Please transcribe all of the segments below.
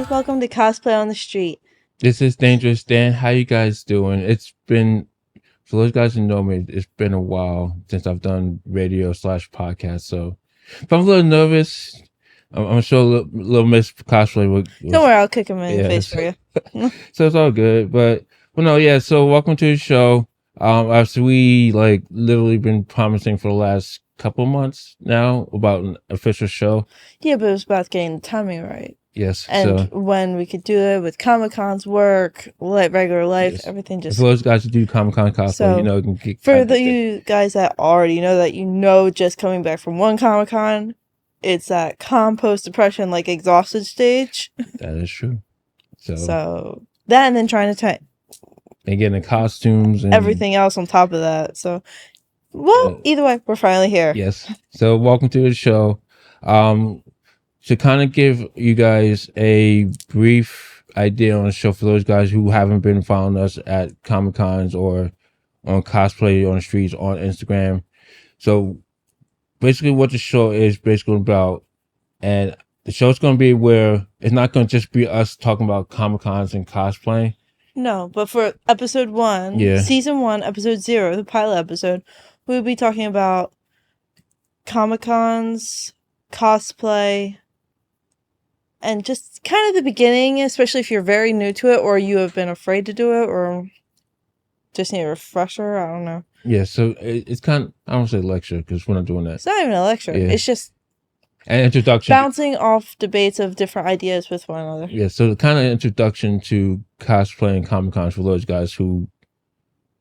welcome to Cosplay on the Street. This is Dangerous Dan. How you guys doing? It's been, for those guys who know me, it's been a while since I've done radio/podcast. So if I'm a little nervous, I'm sure a little Miss Cosplay would. Don't worry, I'll kick him in the face for you. So it's all good. But no, yeah. So welcome to the show. After we literally been promising for the last couple months now about an official show. Yeah, but it was about getting the timing right. Yes. And when we could do it with Comic-Con's work, regular life, Yes. everything just... For those guys who do Comic-Con cosplay, So, it can get for you guys that already know that just coming back from one Comic-Con, it's that post-depression, exhausted stage. That is true. So that and then trying to and getting the costumes and everything else on top of that. So, either way, we're finally here. Yes. So welcome to the show. To kind of give you guys a brief idea on the show for those guys who haven't been following us at Comic-Cons or on Cosplay on the Streets on Instagram. So basically what the show is basically about, and the show's going to be where it's not going to just be us talking about Comic-Cons and cosplay. No, but for episode 1, season 1, episode 0, the pilot episode, we'll be talking about Comic-Cons, cosplay, and just kind of the beginning, especially if you're very new to it or you have been afraid to do it or just need a refresher. I don't know. Yeah, so it's kind of, I don't say lecture because we're not doing that. It's not even a lecture. Yeah. It's just an introduction. Bouncing off debates of different ideas with one another. Yeah, so the kind of introduction to cosplay and Comic-Cons for those guys who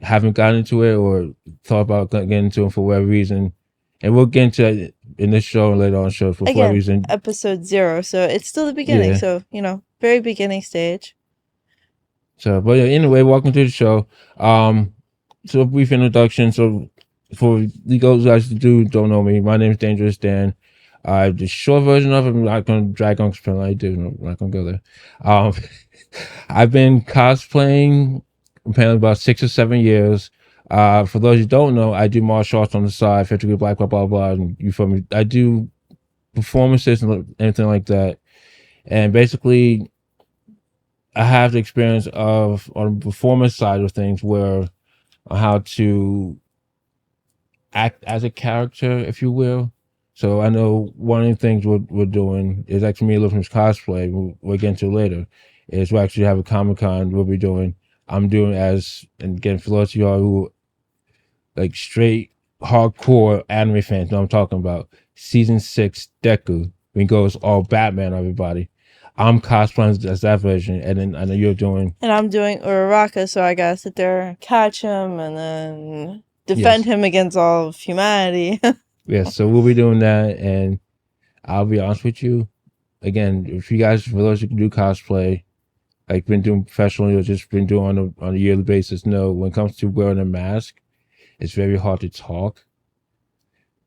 haven't gotten into it or thought about getting into it for whatever reason. And we'll get into it in this show and later on show for whatever reason. Episode 0, so it's still the beginning. Yeah. So, very beginning stage. So, but anyway, welcome to the show. So a brief introduction. So for the guys who don't know me, my name is Dangerous Dan. The short version of it, I'm not going to drag on because I do. I'm not going to go there. I've been cosplaying apparently about 6 or 7 years. For those who don't know, I do martial arts on the side, 50 Degree Black, blah, blah, blah. And you feel me? I do performances and anything like that. And basically, I have the experience of, on the performance side of things, where how to act as a character, if you will. So I know one of the things we're doing is actually me looking at cosplay, we'll get into later, is we actually have a Comic-Con we'll be doing. I'm doing as, and again, for those of y'all who straight hardcore anime fans know I'm talking about, season 6 Deku, when he goes all Batman on everybody. I'm cosplaying as that version, and then I know you're doing... And I'm doing Uraraka, so I gotta sit there and catch him and then defend him against all of humanity. Yes, so we'll be doing that, and I'll be honest with you. Again, if you guys, for those who can do cosplay, been doing professionally or just been doing on a yearly basis, know when it comes to wearing a mask, it's very hard to talk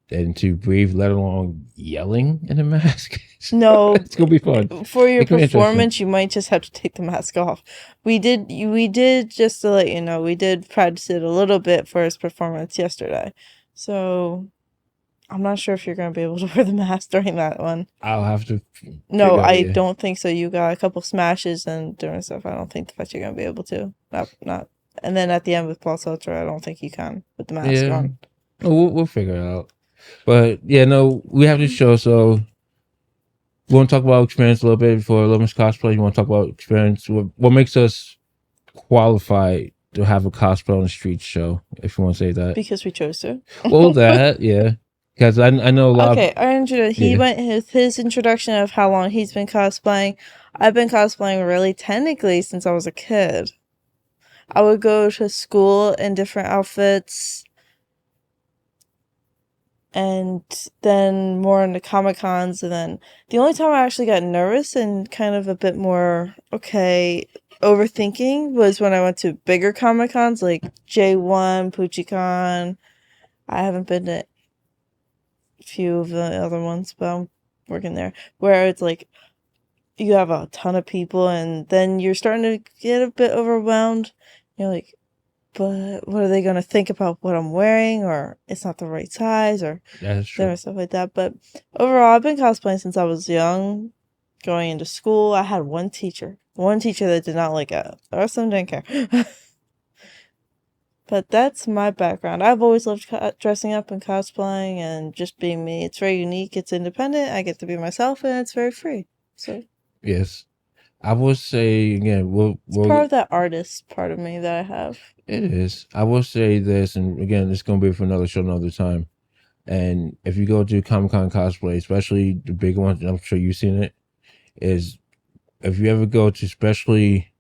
and to breathe, let alone yelling in a mask. So no, it's gonna be fun. For your performance, you might just have to take the mask off. We did just to let you know, we did practice it a little bit for his performance yesterday. So I'm not sure if you're going to be able to wear the mask during that one. I'll have to. No, I don't think so. You got a couple smashes and doing stuff. I don't think that you're going to be able to. Not. And then at the end with Paul Seltzer, I don't think you can with the mask on. We'll figure it out. But yeah, no, we have this show, so we want to talk about experience a little bit for Living's Cosplay. You want to talk about experience? What makes us qualified to have a cosplay on the street show, if you want to say that? Because we chose to. Well, that, yeah. Because I know a lot he went with his introduction of how long he's been cosplaying. I've been cosplaying really technically since I was a kid. I would go to school in different outfits. And then more into Comic-Cons. And then the only time I actually got nervous and kind of a bit more, overthinking was when I went to bigger Comic-Cons like J1, PucciCon. I haven't been to a few of the other ones, but I'm working there. Where it's you have a ton of people and then you're starting to get a bit overwhelmed. You're like, but what are they going to think about what I'm wearing, or it's not the right size, or stuff like that. But overall, I've been cosplaying since I was young, going into school. I had one teacher that did not like it. The rest of them didn't care. But that's my background. I've always loved dressing up and cosplaying and just being me. It's very unique. It's independent. I get to be myself, and it's very free. So Yes, I will say again, it's part of that artist part of me that I have. it is. I will say this, and again, it's gonna be for another show, another time. And if you go to Comic-Con cosplay, especially the big ones, I'm sure you've seen it, is if you ever go to especially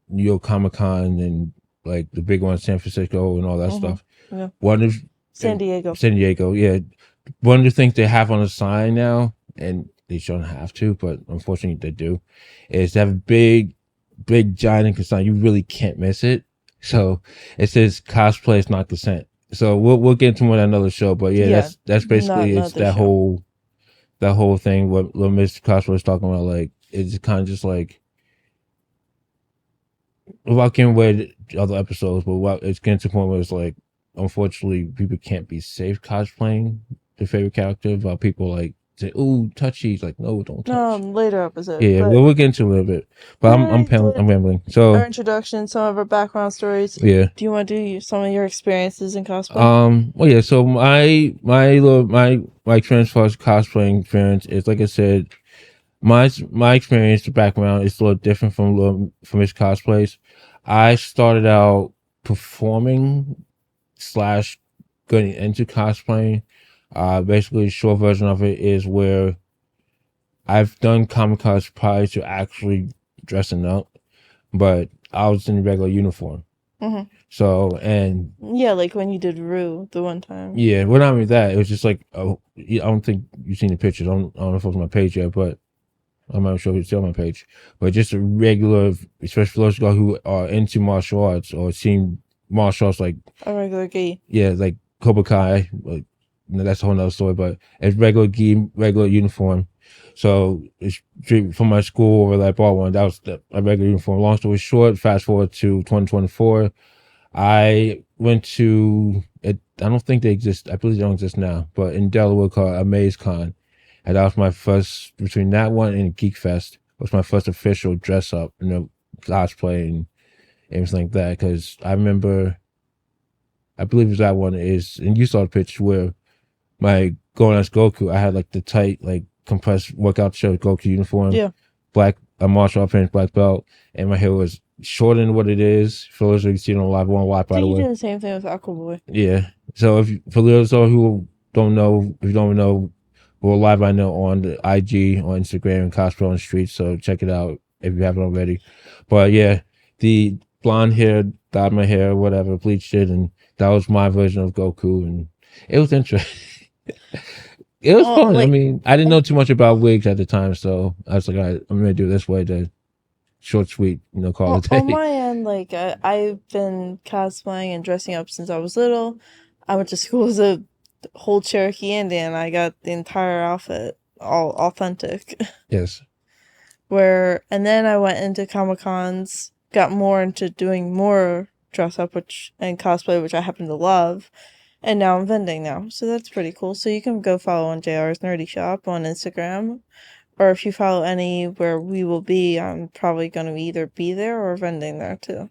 New York Comic-Con and like the big ones, San Francisco and all that stuff. Yeah. One of San Diego. Yeah. One of the things they have on the sign now, and they shouldn't have to, but unfortunately they do, is they have a big giant sign. You really can't miss it. So it says cosplay is not consent. So we'll get into more on another show, but yeah, that's basically it's that whole thing what Miss Cosplay was talking about. Like it's kind of just like without giving away the other episodes, but it's getting to the point where it's like unfortunately people can't be safe cosplaying their favorite character. About people like say, "Ooh, touchy." It's like, no, don't touch. No, later episode. Yeah, we'll get into a little bit, but I'm rambling. So our introduction, some of our background stories. Yeah. Do you want to do some of your experiences in cosplay? Well, yeah. So my experience for cosplaying experience is like I said, my experience, the background is a little different from his cosplays. I started out performing slash getting into cosplaying. Basically, the short version of it is where I've done Comic-Cons prior to actually dressing up, but I was in regular uniform. Mm-hmm. So, and yeah, like when you did Rue the one time. Yeah, well, not only that, it was just like, I don't think you've seen the pictures. I don't know if it was on my page yet, but I'm not sure if it's on my page. But just a regular, especially for those guys who are into martial arts or seen martial arts like a regular gi. Yeah, like Cobra Kai. Like, that's a whole nother story, but it's regular gi, regular uniform. So it's from my school over that bar one. That was a regular uniform. Long story short, fast forward to 2024. I went to it. I don't think they exist. I believe they don't exist now, but in Delaware called AmazeCon, and that was my first between that one and Geek Fest was my first official dress up, cosplay and everything like that. Because I remember, I believe it was that one is, and you saw the picture where my going as Goku, I had like the tight like compressed workout shirt Goku uniform, black a martial art pants, black belt, and my hair was shorter than what it is. For those who see it on live, one live by the way. You did the same thing with Aquaboy. Yeah. So for those who don't know, if you don't know, we're live right now on the IG, on Instagram, and Cosplay on the Street. So check it out if you haven't already. But yeah, the blonde hair, dyed my hair, whatever, bleached it, and that was my version of Goku, and it was interesting. It was fun. Like, I mean, I didn't know too much about wigs at the time, so I was like, all right, I'm gonna do it this way to short, sweet, call it a day. On my end, like I've been cosplaying and dressing up since I was little. I went to school as a whole Cherokee Indian. I got the entire outfit, all authentic. Yes. And then I went into Comic-Cons, got more into doing more dress up and cosplay, which I happen to love. And now I'm vending now. So that's pretty cool. So you can go follow on JR's Nerdy Shop on Instagram. Or if you follow any where we will be, I'm probably going to either be there or vending there too.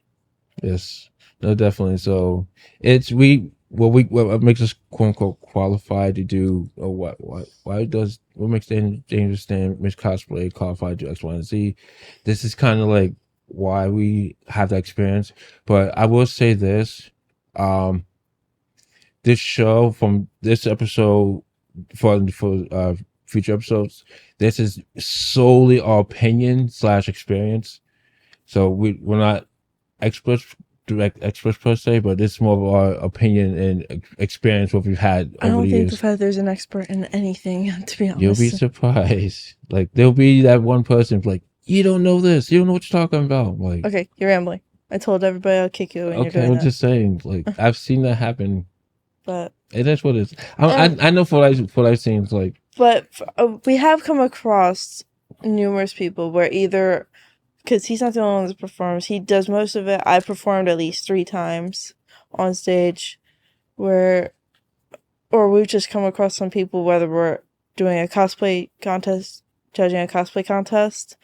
Yes. No, definitely. So it's what makes us quote unquote qualified to do or what makes Dangerous Dan Miss Cosplay qualified to do X, Y, and Z. This is kind of like why we have that experience. But I will say this, this show from this episode for future episodes, this is solely our opinion / experience. So we're not direct experts per se, but this is more of our opinion and experience what we've had over the years. I don't think the fact there's an expert in anything, to be honest. You'll be surprised. Like there'll be that one person like, you don't know this, you don't know what you're talking about. Like, okay, you're rambling. I told everybody I'll kick you when you're doing that. I'm just saying, like I've seen that happen. But that's what it is. I know for what I've seen, it's like. But we have come across numerous people where either, because he's not the only one that performs, he does most of it. I performed at least 3 times on stage, or we've just come across some people, whether we're doing a cosplay contest judging a cosplay contest,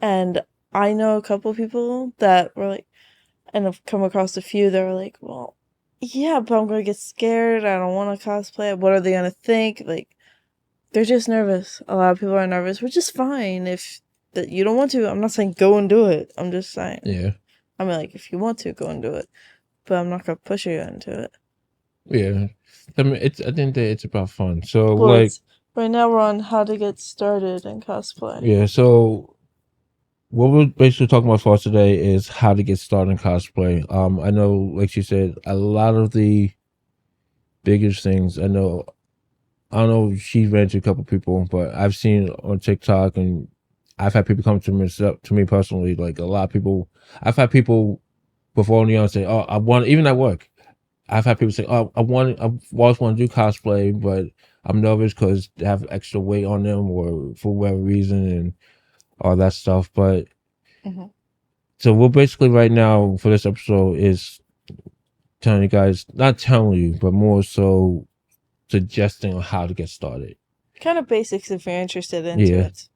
and I know a couple people that were like, and I've come across a few that were like, well, yeah, but I'm gonna get scared. I don't want to cosplay. What are they gonna think? Like, they're just nervous. A lot of people are nervous, which is fine. If that you don't want to, I'm not saying go and do it. I'm just saying. Yeah. I mean, like, if you want to, go and do it. But I'm not gonna push you into it. Yeah. I mean, I think that it's about fun. So, Well, like, right now we're on how to get started in cosplay. yeah. So, what we're basically talking about for us today is how to get started in cosplay. I know, like you said, a lot of the biggest things. I don't know if she ran to a couple people, but I've seen on TikTok, and I've had people come to me personally. Like a lot of people, I've had people before me on say, "Oh, I want," even at work. I've had people say, "Oh, I've always want to do cosplay, but I'm nervous because they have extra weight on them or for whatever reason and all that stuff." But so we're basically right now for this episode is telling you guys, not telling you, but more so suggesting on how to get started. Kind of basics if you're interested into it.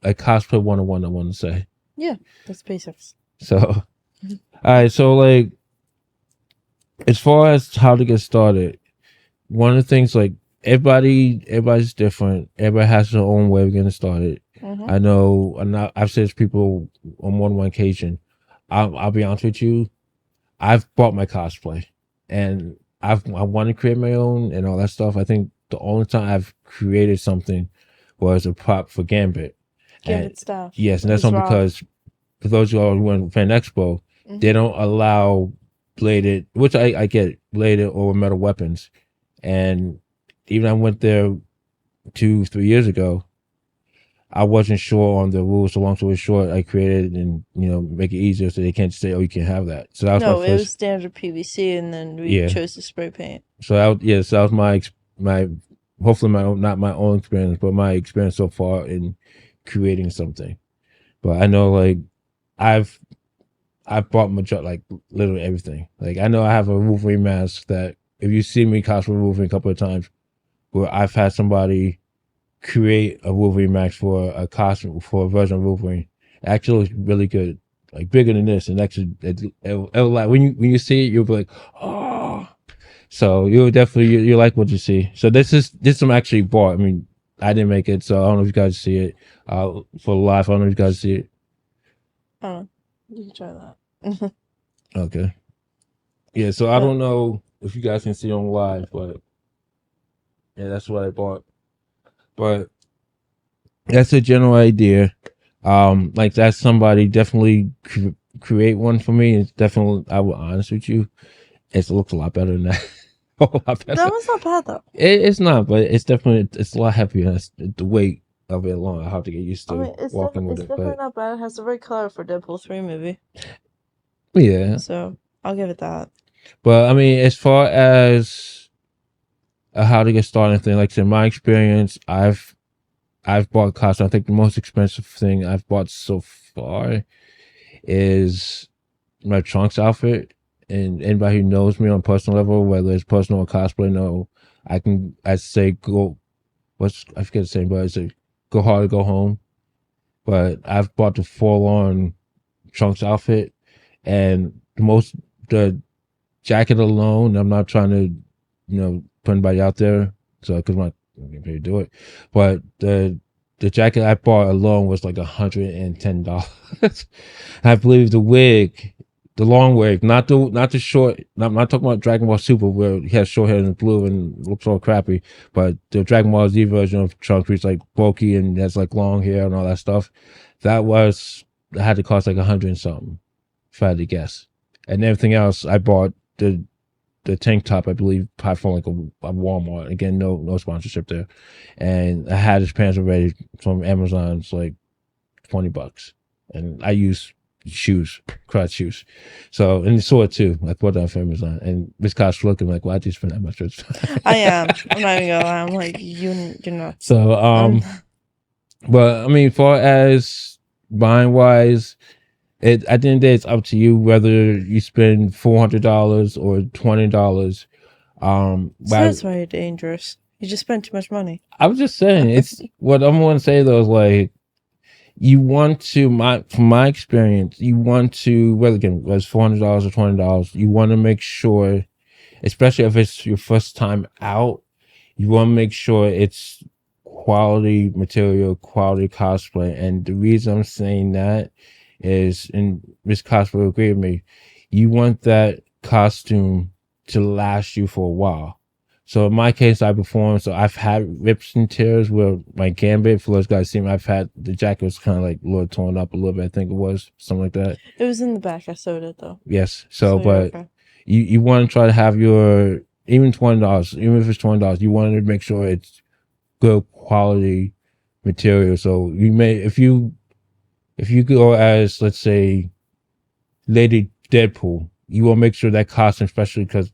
A cosplay 101, I want to say. Yeah, that's basics. So, all right. So, like, as far as how to get started, one of the things, like, everybody's different. Everybody has their own way of getting started. I know, I've said to people on more than one occasion, I'll be honest with you, I've bought my cosplay, and I want to create my own and all that stuff. I think the only time I've created something was a prop for Gambit. Gambit stuff. Yes, and that's only because for those of you who went to Fan Expo, they don't allow bladed, which I get, bladed or metal weapons. And even I went there 2-3 years ago, I wasn't sure on the rules. So long story short, I created and make it easier so they can't say, "Oh, you can't have that." So that was my first. It was standard PVC, and then we chose to spray paint. So that was my hopefully not my own experience, but my experience so far in creating something. But I know, like, I've bought like literally everything. Like, I know I have a Wolverine mask that if you see me cosplay Wolverine a couple of times, where I've had somebody create a Wolverine mask for a costume for a version of Wolverine. It actually looks really good, like bigger than this, and actually it'll like when you see it, you'll be like, oh. So you'll definitely you like what you see. So this I'm actually bought. I mean, I didn't make it, so I don't know if you guys see it. For live, I don't know if you guys see it. Oh, you can try that. Okay. Yeah, so I don't know if you guys can see it on live, but yeah, that's what I bought. But that's a general idea. Like, that's somebody definitely create one for me. It's definitely, I will honest with you, it looks a lot better than that. A lot better. That was not bad though. It's not, but it's definitely a lot heavier. The weight of it alone, I have to get used to walking with it. It's definitely not bad. It has the right color for Deadpool 3 movie. Yeah. So I'll give it that. But I mean, as far as how to get started thing, like I said, my experience, I've bought costumes. I think the most expensive thing I've bought so far is my Trunks outfit. And anybody who knows me on a personal level, whether it's personal or cosplay, I say I forget the saying, but I say go hard or go home. But I've bought the full-on Trunks outfit, and the jacket alone, I'm not trying to, put anybody out there, so because I'm not going to do it. But the jacket I bought alone was like $110. I believe the wig, the long wig, not the short. I'm not talking about Dragon Ball Super where he has short hair and blue and looks all crappy, but the Dragon Ball Z version of Trunks, which is like bulky and has like long hair and all that stuff. That had to cost like $100 and something, if I had to guess. And everything else, I bought the tank top, I believe, probably from like a Walmart. Again, no sponsorship there. And I had his pants already from Amazon. It's like $20, and I use crotch shoes. So, and the sword too. I bought that from Amazon, and Miss Kosh looking like, "Why'd you spend that much?" I am. I'm not even gonna lie. I'm like, you're not. So, but I mean, far as buying wise, at the end of the day, it's up to you whether you spend $400 or $20. So that's why you're dangerous. You just spent too much money. I was just saying, it's what I'm going to say though is like, you want to from my experience, you want to, well, again, whether it's $400 or $20, you want to make sure, especially if it's your first time out, you want to make sure it's quality material, quality cosplay. And the reason I'm saying that is, and Miss Cosplay will agree with me, you want that costume to last you for a while. So in my case, I performed, so I've had rips and tears where my gambit, for those guys see me, I've had, the jacket was kind of like a little torn up a little bit, I think it was, something like that. It was in the back. I sewed it though. Yes. So So, you're but okay. you want to try to have your, even $20, even if it's $20, you want to make sure it's good quality material. So you may, if you go as, let's say, Lady Deadpool, you will make sure that costume, especially because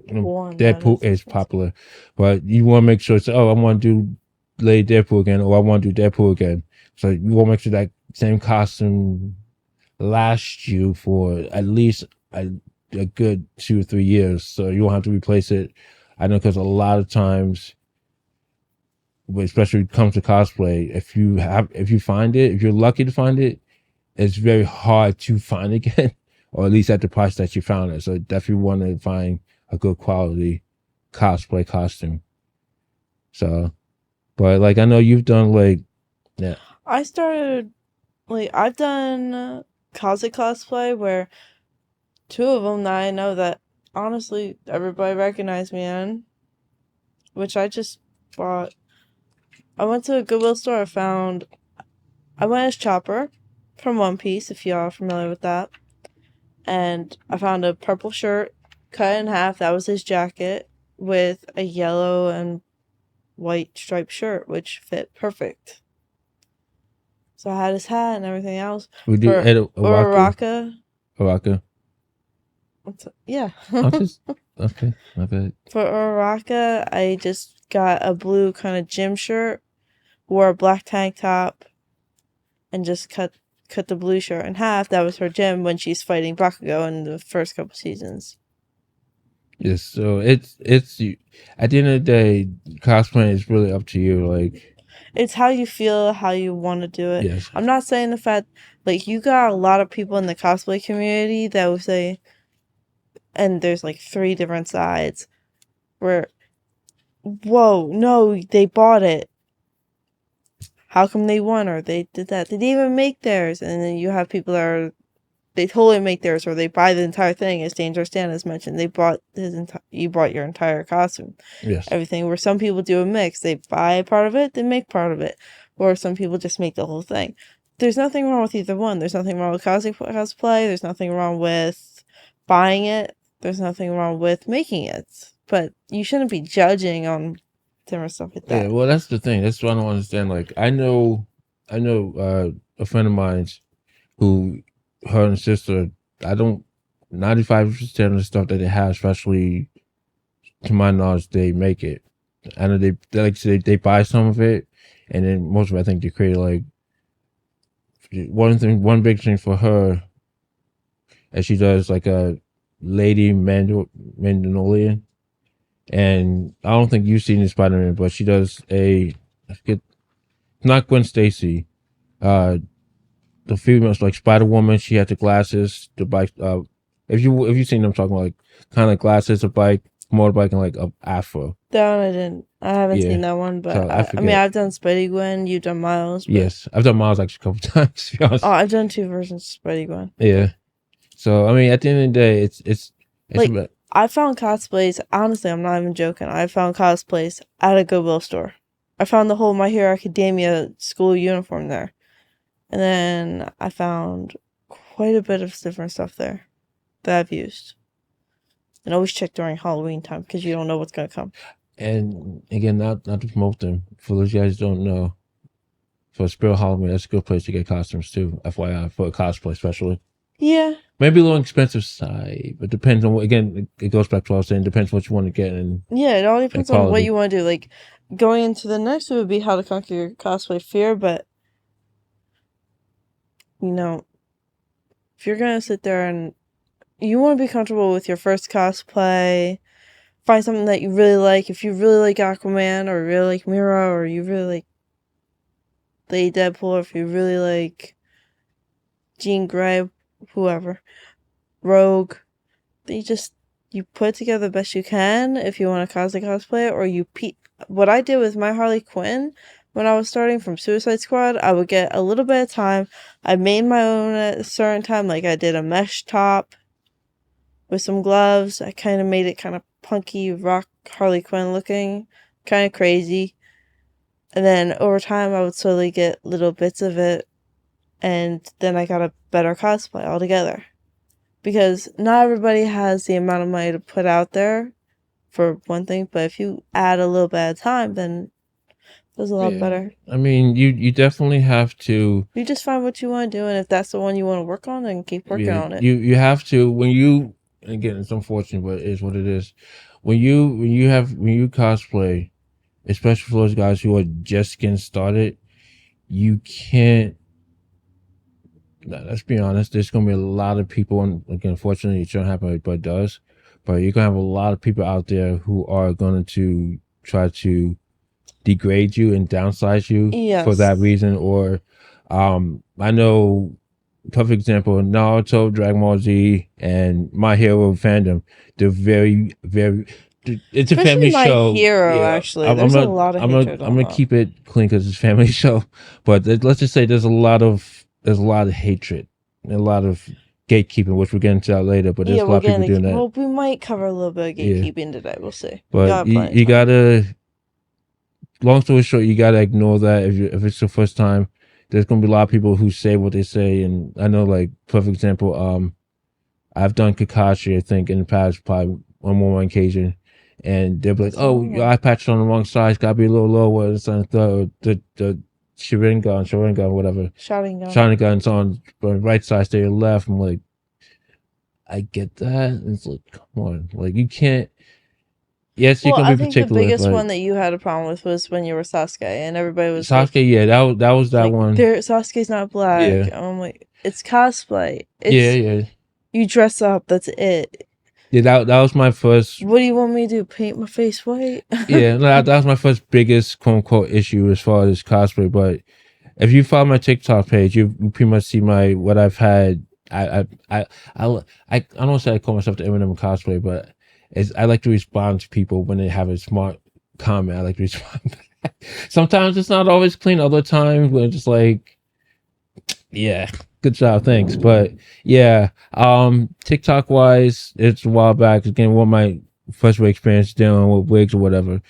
One that Deadpool is expensive. popular, but you want to make sure it's, oh, I want to do Lady Deadpool again, or I want to do Deadpool again. So you want to make sure that same costume lasts you for at least a good 2 or 3 years. So you won't have to replace it. I know, because a lot of times, especially when it comes to cosplay, if you find it, if you're lucky to find it, it's very hard to find again, or at least at the price that you found it. So definitely want to find a good quality cosplay costume. So, but like, I know you've done like, yeah, I started I've done cosplay where two of them that I know that honestly everybody recognized me in, which I just bought. I went to a Goodwill store. I went as Chopper from One Piece, if y'all are familiar with that, and I found a purple shirt cut in half. That was his jacket with a yellow and white striped shirt, which fit perfect. So I had his hat and everything else we do for Ed Owaka. Uraraka. Owaka. Yeah. I'll just, okay, my bad. For Uraraka, I just got a blue kind of gym shirt, wore a black tank top, and just cut the blue shirt in half. That was her gym when she's fighting Bakugo in the first couple seasons. Yes, so it's you. At the end of the day, cosplaying is really up to you. Like, It's how you feel, how you want to do it. yes, I'm not saying the fact, you got a lot of people in the cosplay community that will say, and there's three different sides where, whoa, no, they bought it. How come they won, or they did that? They didn't even make theirs. And then you have people that are, they totally make theirs, or they buy the entire thing, as Dangerous Dan has mentioned. You bought your entire costume, yes, everything. Where some people do a mix, they buy part of it, they make part of it, or some people just make the whole thing. There's nothing wrong with either one. There's nothing wrong with cosplay. There's nothing wrong with buying it. There's nothing wrong with making it. But you shouldn't be judging on different stuff like yeah. that. Well, that's the thing. That's what I don't understand. Like, I know, a friend of mine's who, her and sister, I don't, 95% of the stuff that they have, especially to my knowledge, they make it. I know they like they buy some of it, and then most of it, I think they create like one big thing for her, as she does like a Lady Mandalorian, and I don't think you've seen the Spider-Man, but she does I forget, not Gwen Stacy, uh, the female's like Spider Woman. She had the glasses, the bike. If you've seen them talking about, like, kind of glasses, a bike, motorbike, and like a afro. That one I didn't. I haven't Yeah. seen that one, but So I I mean, forget. I've done Spidey Gwen. You've done Miles, but Yes, I've done Miles actually a couple times, to be honest. I've done two versions of Spidey Gwen. Yeah. So I mean, at the end of the day, it's about, I found cosplays. Honestly, I'm not even joking. I found cosplays at a Goodwill store. I found the whole My Hero Academia school uniform there, and then I found quite a bit of different stuff there that I've used. And always check during Halloween time because you don't know what's gonna come. and again, not to promote them. For those guys who don't know, for Spirit Halloween, that's a good place to get costumes too. FYI, for a cosplay, especially. Yeah. Maybe a little expensive side, but depends on what. Again, it goes back to what I was saying. Depends what you want to get, and Yeah, it all depends on what quality. you want to do. Going into the next would be how to conquer your cosplay fear, but you know, if you're gonna sit there and you want to be comfortable with your first cosplay, find something that you really like. If you really like Aquaman, or really like Mira, or you really like the Deadpool, if you really like Jean Grey, whoever, Rogue, you put together the best you can if you want to cosplay, or what I did with my Harley Quinn when I was starting from Suicide Squad, I would get a little bit of time. I made my own at a certain time, like I did a mesh top with some gloves. I kind of made it kind of punky rock Harley Quinn looking, kind of crazy. And then over time, I would slowly get little bits of it, and then I got a better cosplay altogether. Because not everybody has the amount of money to put out there, for one thing, but if you add a little bit of time, then it's a lot better. I mean, you definitely have to. You just find what you want to do, and if that's the one you want to work on, then keep working on it. You have to when you again. It's unfortunate, but it is what it is. When you cosplay, especially for those guys who are just getting started, you can't. Let's be honest. There's gonna be a lot of people, and again, unfortunately, it shouldn't happen, but it does. But you're gonna have a lot of people out there who are going to try to degrade you and downsize you for that reason. Or I know, perfect example, Naruto, Dragon Ball Z, and My Hero fandom. They're very, very. It's a Especially family show. My Hero, actually, there's a lot of hatred. I'm gonna keep it clean because it's a family show. But let's just say there's a lot of hatred, and a lot of gatekeeping, which we'll get into that later. But there's a lot of people doing that. Well, we might cover a little bit of gatekeeping today. We'll see. But you gotta. Long story short, you gotta ignore that if it's your first time. There's gonna be a lot of people who say what they say, and I know, like, perfect example. I've done Kakashi, I think, in the past, probably on more one occasion, and they'll be like, "Oh, your eye patch is on the wrong side. It's gotta be a little lower. It's on the Sharingan, whatever. Sharingan's on the right side, stay left." I'm like, I get that. It's like, come on, like, you can't. Yes, you can be particular. I think the biggest one that you had a problem with was when you were Sasuke, and everybody was Sasuke. Like, yeah, that was that one. Sasuke's not black. Yeah. I'm like, it's cosplay. Yeah. You dress up. That's it. Yeah, that was my first. What do you want me to do? Paint my face white? Yeah, that was my first biggest quote unquote issue as far as cosplay. But if you follow my TikTok page, you pretty much see what I've had. I don't say I call myself the Eminem cosplay, but I like to respond to people when they have a smart comment. I like to respond back. Sometimes it's not always clean. Other times when it's just like, yeah, good job, thanks. But yeah, TikTok wise, it's a while back. Again, one of my first experience dealing with wigs or whatever.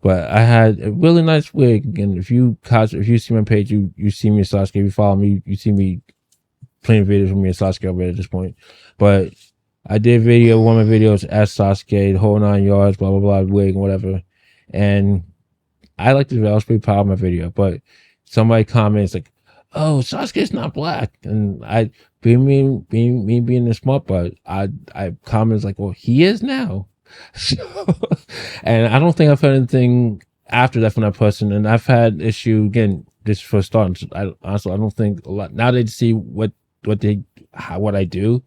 But I had a really nice wig, and if you see my page, you see me as Sasuke. If you follow me, you see me playing videos with me as Sasuke already at this point. But I did one of my videos as Sasuke, the whole 9 yards, blah, blah, blah, wig and whatever. And I liked it. I was pretty proud of my video. But somebody comments like, "Oh, Sasuke's not black." And being the smart butt, I comments like, "Well, he is now." So, and I don't think I've heard anything after that from that person. And I've had issue, again, this first start. Honestly, I don't think a lot. Now they see what I do.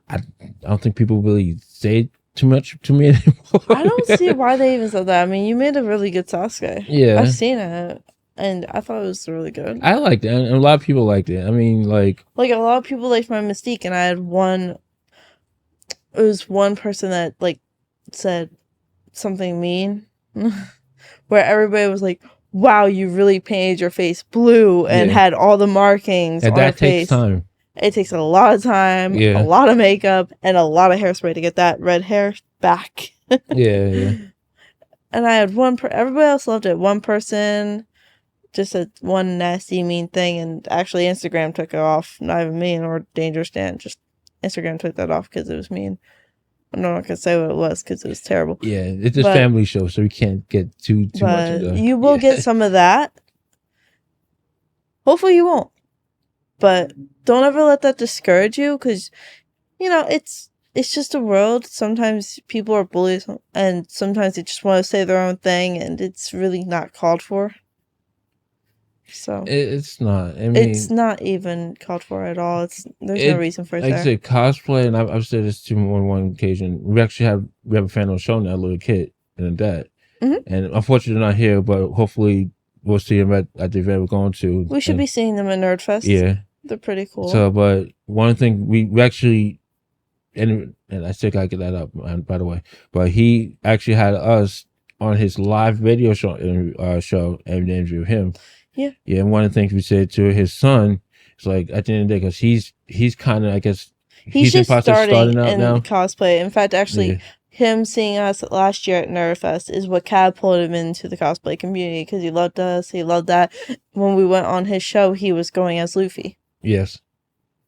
I don't think people really say too much to me anymore. I don't see why they even said that. I mean, you made a really good Sasuke. Yeah. I've seen it, and I thought it was really good. I liked it, and a lot of people liked it. I mean, like a lot of people liked my Mystique, and I had one person that, like, said something mean, where everybody was like, "Wow, you really painted your face blue and had all the markings on your face." That takes time. It takes a lot of time, a lot of makeup, and a lot of hairspray to get that red hair back. Yeah. And I had everybody else loved it. One person just said one nasty, mean thing, and actually Instagram took it off. Not even me or Dangerous Dan, just Instagram took that off because it was mean. I'm not going to say what it was because it was terrible. Yeah, it's a family show, so we can't get too much of that. You will get some of that. Hopefully you won't. But don't ever let that discourage you, because, it's just a world. Sometimes people are bullies, and sometimes they just want to say their own thing, and it's really not called for. So it's not. I mean, it's not even called for at all. There's no reason for it. Like I said, cosplay, and I've said this to more than one occasion. We have a fan on the show now, a little kid and a dad, and unfortunately they're not here, but hopefully we'll see them at the event we're going to. We should be seeing them at Nerdfest. Yeah. They're pretty cool. So, but one thing we actually, and I still gotta get that up, by the way. But he actually had us on his live video show and interview him. Yeah. Yeah, and one of the things we said to his son is like at the end of the day, because he's kind of, I guess, he's just starting out in now. Cosplay. In fact, actually, him seeing us last year at Nerdfest is what catapulted him into the cosplay community because he loved us. He loved that. When we went on his show, he was going as Luffy. Yes.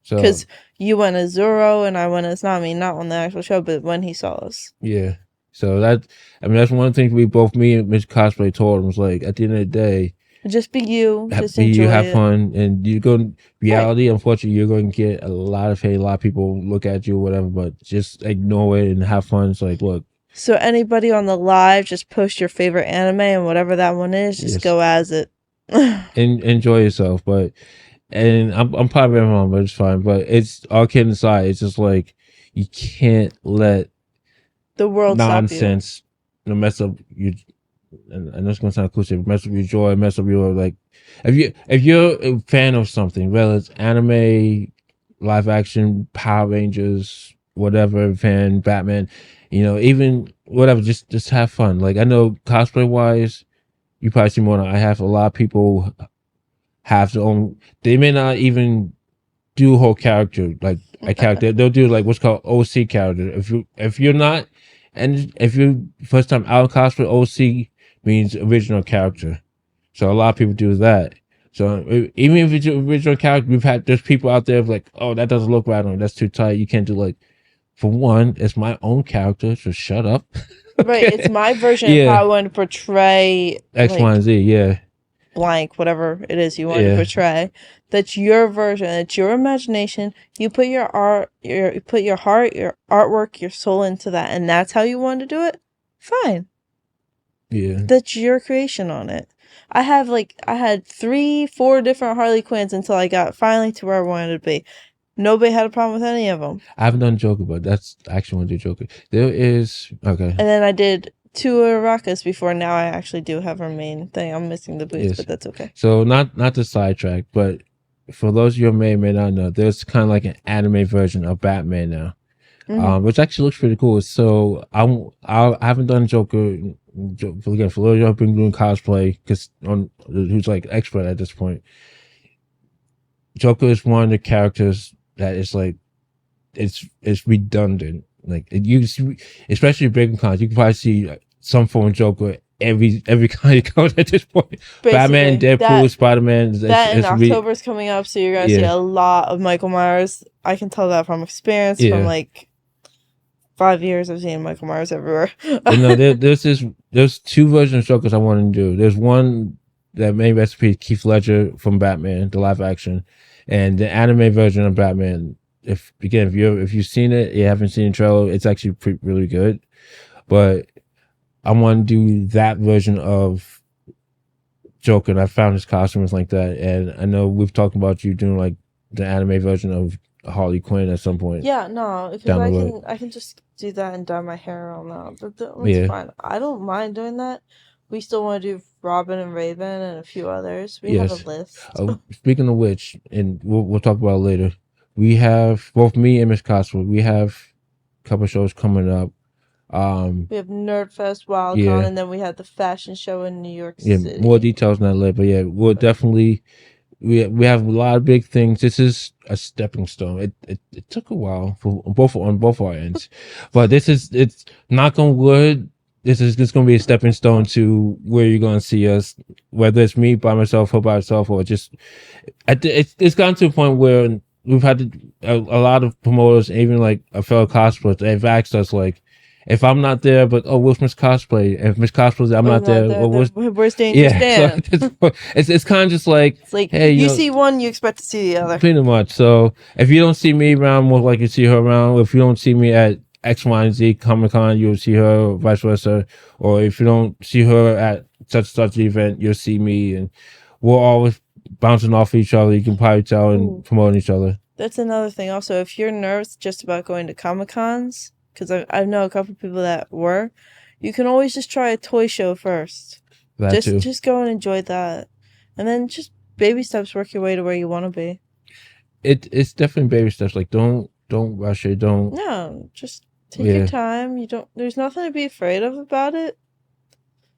So because you went as Zoro and I went as Nami, not on the actual show, but when he saw us. Yeah. So that's one of the things me and Miss Cosplay told him was like, at the end of the day, just be you. Just enjoy you have fun, and you go reality. Right. Unfortunately, you're going to get a lot of hate. A lot of people look at you, or whatever. But just ignore it and have fun. It's like, look. So anybody on the live, just post your favorite anime and whatever that one is. Just go as it. And enjoy yourself, and I'm proud of everyone, but it's fine. But it's all kidding aside. It's just like you can't let the world nonsense mess up you. And I know it's gonna sound cliche, mess up your joy, mess up your like. If you're a fan of something, whether it's anime, live action, Power Rangers, whatever, fan, Batman, even whatever, just have fun. Like I know cosplay wise, you probably see more than I have. A lot of people have their own. They may not even do a whole character like a character. They'll do like what's called OC character. If you're not, and if you're first time out cosplay, OC means original character. So a lot of people do that. So even if it's your original character, there's people out there like, oh, that doesn't look right on, that's too tight. You can't do like. For one, it's my own character, so shut up. Okay. Right, it's my version of how I want to portray X, Y, and Z. Yeah. Blank, whatever it is you want to portray. That's your version. It's your imagination. You put your art, you put your heart, your artwork, your soul into that, and that's how you want to do it. Fine. Yeah. That's your creation on it. I had 3-4 different Harley Quinns until I got finally to where I wanted to be. Nobody had a problem with any of them. I haven't done Joker, but that's I actually want to do Joker. There is okay. And then I did 2 Arakas before. Now I actually do have her main thing. I'm missing the boots, but that's okay. So not to sidetrack, but for those of you who may or may not know, there's kind of like an anime version of Batman now, which actually looks pretty cool. So I haven't done Joker. Again, for those of you who've been doing cosplay, who's like expert at this point, Joker is one of the characters that is like it's redundant. Like you, especially big cons, you can probably see some form of Joker every kind of goes at this point. Basically, Batman, Deadpool, Spider-Man. That in October is coming up, so you're gonna see a lot of Michael Myers. I can tell that from experience from like 5 years of seeing Michael Myers everywhere. There's 2 versions of Jokers I want to do. There's one that main recipe Keith Ledger from Batman, the live action, and the anime version of Batman. If you've seen it, you haven't seen the trailer, it's actually really good. But I want to do that version of Joker, and I found his costumes like that. And I know we've talked about you doing like the anime version of Harley Quinn at some point. Yeah, no, because I can just do that and dye my hair on that. But that's fine. I don't mind doing that. We still want to do Robin and Raven and a few others. We have a list. Speaking of which, and we'll talk about it later. We have both me and Miss Cosplay. We have a couple shows coming up. We have Nerdfest, WildCon, and then we have the fashion show in New York City. Yeah, more details on that later. But yeah, we'll definitely. We have a lot of big things. This is a stepping stone. It took a while on both our ends, but it's knock on wood. This is just going to be a stepping stone to where you're going to see us, whether it's me by myself or by myself, or just it's gotten to a point where we've had a lot of promoters, even like a fellow cosplayers, they've asked us like, if I'm not there, but where's Miss Cosplay? If Miss Cosplay's I'm not there, where's Dangerous Dan? So it's kind of just like, it's like, hey, you see one, you expect to see the other. Pretty much. So if you don't see me around, more likely to see her around. If you don't see me at X, Y, and Z Comic-Con, you'll see her, or vice versa. Or if you don't see her at such event, you'll see me, and we're always bouncing off each other. You can probably tell and promoting each other. That's another thing. Also, if you're nervous just about going to Comic-Cons, because I know a couple people that were, you can always just try a toy show first. That too. Just go and enjoy that, and then just baby steps work your way to where you want to be. It's definitely baby steps. Like don't rush it. Don't. No, just take your time. You don't. There's nothing to be afraid of about it.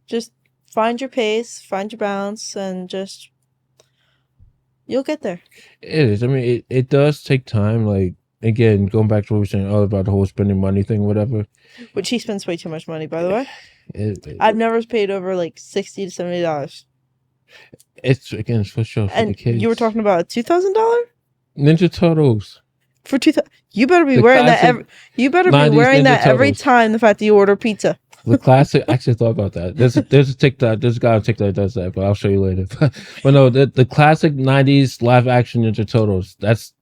Just find your pace, find your balance, and just you'll get there. It is. I mean, it does take time. Like again, going back to what we were saying all about the whole spending money thing, whatever. Which he spends way too much money, by the way. I've never paid over like $60 to $70. It's again, it's for sure. For the kids. You were talking about a $2,000 Ninja Turtles. For 2000, you better be wearing that. You better be wearing that every time. The fact that you order pizza. The classic. I actually thought about that. There's a TikTok. There's a guy on TikTok that does that, but I'll show you later. But no, the classic '90s live action Ninja Turtles. That's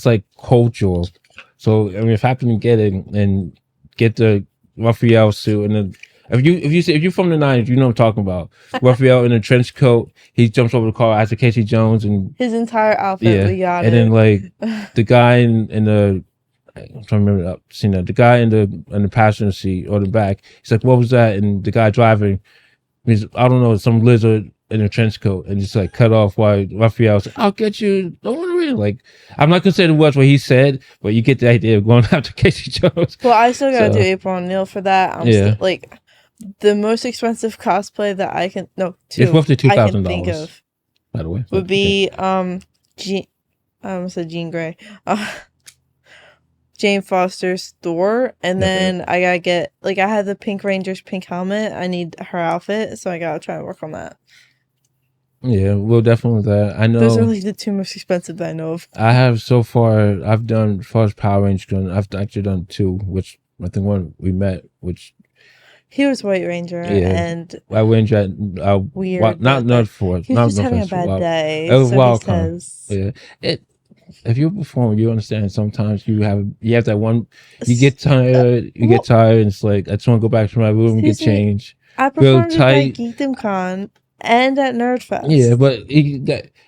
like cultural. So I mean, if I happen to get it and get the Raphael suit, and then if you're from the '90s, you know what I'm talking about. Raphael in a trench coat, he jumps over the car as a Casey Jones, and his entire outfit. We got and then like the guy in the. I'm trying to remember seeing that. The guy in the passenger seat or the back, he's like, "What was that?" And the guy driving, he's, I don't know, some lizard in a trench coat, and just like cut off while Raphael's like, "I'll get you. Don't worry." Like, I'm not gonna say the words what he said, but you get the idea of going after Casey Jones. Well, I still gotta do April O'Neil for that. I'm still, like, the most expensive cosplay that I can it's roughly $2,000. By the way, would be I almost said Jean Grey. Jane Foster's Thor, and then I gotta get, like, I have the Pink Ranger's pink helmet. I need her outfit, so I gotta try and work on that. Yeah, we'll definitely that. I know those are like the two most expensive that I know of. I have so far. I've done as far as Power Ranger. I've actually done two, which I think one we met, which he was White Ranger, and White Ranger. Weird. Not for he was just having a bad day. It was so wild. Yeah, if you perform, you understand. Sometimes you have that one. You get tired. And it's like, I just want to go back to my room and get changed. I performed at Geekdom Con and at Nerdfest. Yeah, but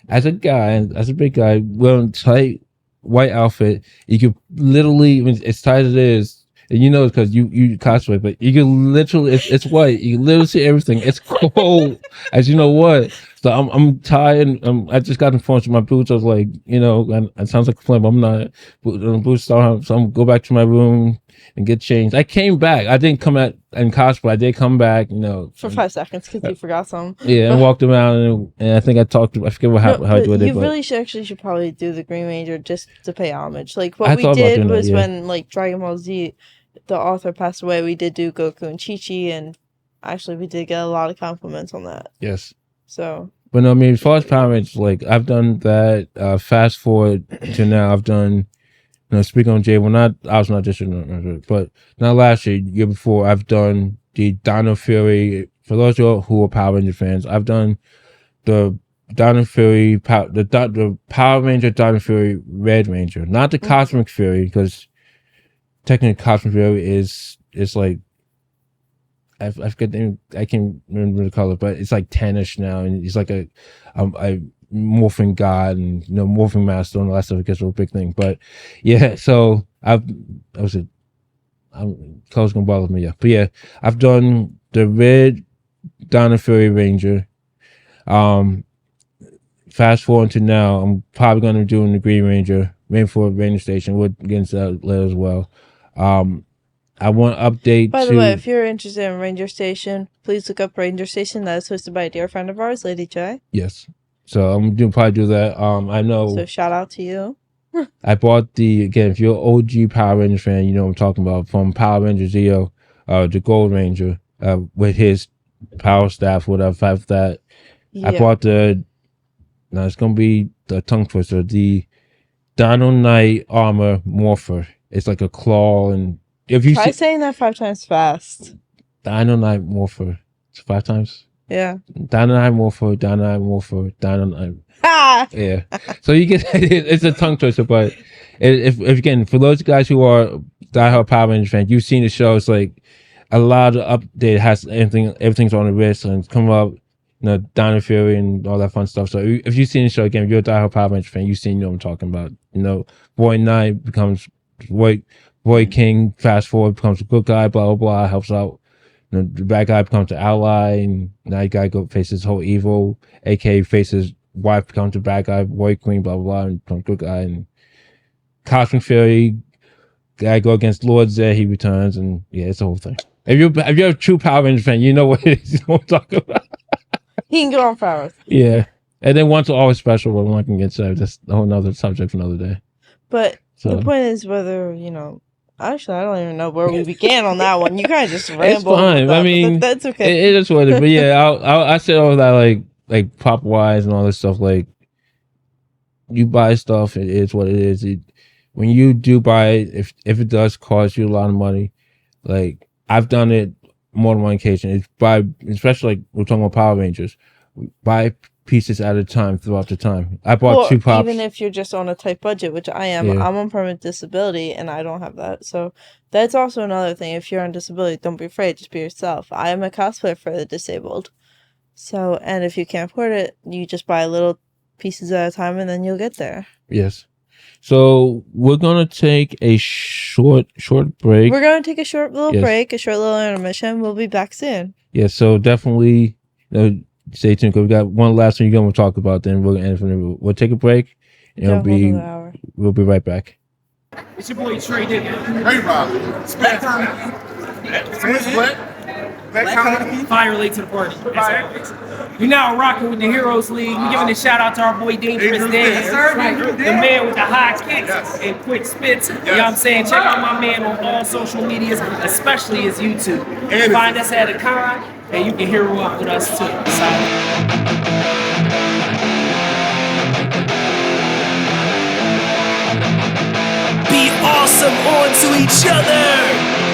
as a guy, as a big guy, wearing tight white outfit, you could literally, as tight as it is, and you know it's because you cosplay, but you can literally, it's white. You can literally see everything. It's cold, as you know what. So I'm tired. I just got informed to my boots. I was like, and it sounds like a flame, but I'm not. Boots start, so I'm go back to my room and get changed. I came back. I didn't come in cosplay. I did come back, for 5 seconds because you forgot some. Yeah, and walked around, and I think I talked to. I forget how I did it. You really should probably do the Green Ranger just to pay homage. Like what we did was when like Dragon Ball Z, the author passed away. We did do Goku and Chi-Chi, and actually we did get a lot of compliments on that. Yes. So. But no, I mean, as far as Power Rangers, like I've done that. Fast forward to now, I've done. Speaking on Jay, I was not just, but not last year before, I've done the Dino Fury. For those of you who are Power Ranger fans, I've done the Dino Fury, the Power Ranger Dino Fury Red Ranger, not the Cosmic Fury, because technically Cosmic Fury is like, I forget the name, I can't remember the color, but it's like tannish now, and he's like a morphing god, and morphing master and all that stuff. It gets a big thing, but yeah. So color's gonna bother me, yeah. But yeah, I've done the red Dino Fury Ranger. Fast forward to now, I'm probably gonna be doing the Green Ranger, Rainforest Ranger Station. We'll get into that later as well. I want to update. By the way, if you're interested in Ranger Station, please look up Ranger Station. That is hosted by a dear friend of ours, Lady J. Yes. So I'm gonna probably do that. I know. So shout out to you. I bought if you're an OG Power Ranger fan, you know what I'm talking about, from Power Ranger Zeo, the Gold Ranger, with his power staff, whatever. That I bought now it's gonna be the tongue twister, the Dino Knight Armor Morpher. It's like a claw, and if you try saying that 5 times fast. Dino Knight Morpher. It's 5 times. Yeah. Dino Knight Morpher. Dino Knight Morpher. Dino Knight. Ah! Yeah. So you get it's a tongue twister, but if again, for those guys who are diehard Power Rangers fans, you've seen the show. It's like a lot of update has everything's on the wrist and it's come up. Dino Fury and all that fun stuff. So if you've seen the show, again, if you're a diehard Power Rangers fan, you've seen what I'm talking about. Boy Knight becomes Boy King, fast forward, becomes a good guy, blah, blah, blah, helps out The bad guy becomes the ally, and now you gotta go face his whole evil. AK faces wife, becomes the bad guy, boy queen, blah blah blah, and becomes good guy. And costume fairy guy go against Lord Zed, he returns, and yeah, it's the whole thing. If you're a true Power Rangers fan, you know what it is. You know what I'm talking about. He can go on for hours. Yeah, and then once always special, but one can get started. That's a whole nother subject for another day. But the point is whether actually, I don't even know where we began on that one. You kind of just rambled. It's fine. I mean, that's okay. It is what it is. But yeah, I said all that like pop wise and all this stuff. Like, you buy stuff, it is what it is. When you do buy it, if it does cost you a lot of money, like I've done it more than one occasion. It's especially like we're talking about Power Rangers, buy pieces at a time throughout the time. I bought 2 pops. Even if you're just on a tight budget, which I am, I'm on permanent disability and I don't have that. So that's also another thing. If you're on disability, don't be afraid. Just be yourself. I am a cosplayer for the disabled. So, and if you can't afford it, you just buy little pieces at a time and then you'll get there. Yes. So we're going to take a short break. We're going to take a short little break, a short little intermission. We'll be back soon. Yeah, so definitely stay tuned because we got one last one you're going to talk about. Then we're going to end from there. We'll take a break and we'll be right back. It's your boy Trey Digger. Hey, Rob. Split. Fire late to the party. We're now rocking with the Heroes League. We're giving a shout out to our boy Dangerous Dan, the man with the high kicks and quick spits. You know what I'm saying? Check out my man on all social medias, especially his YouTube. Find us at a con, and you can hero up with us too. Be awesome on to each other.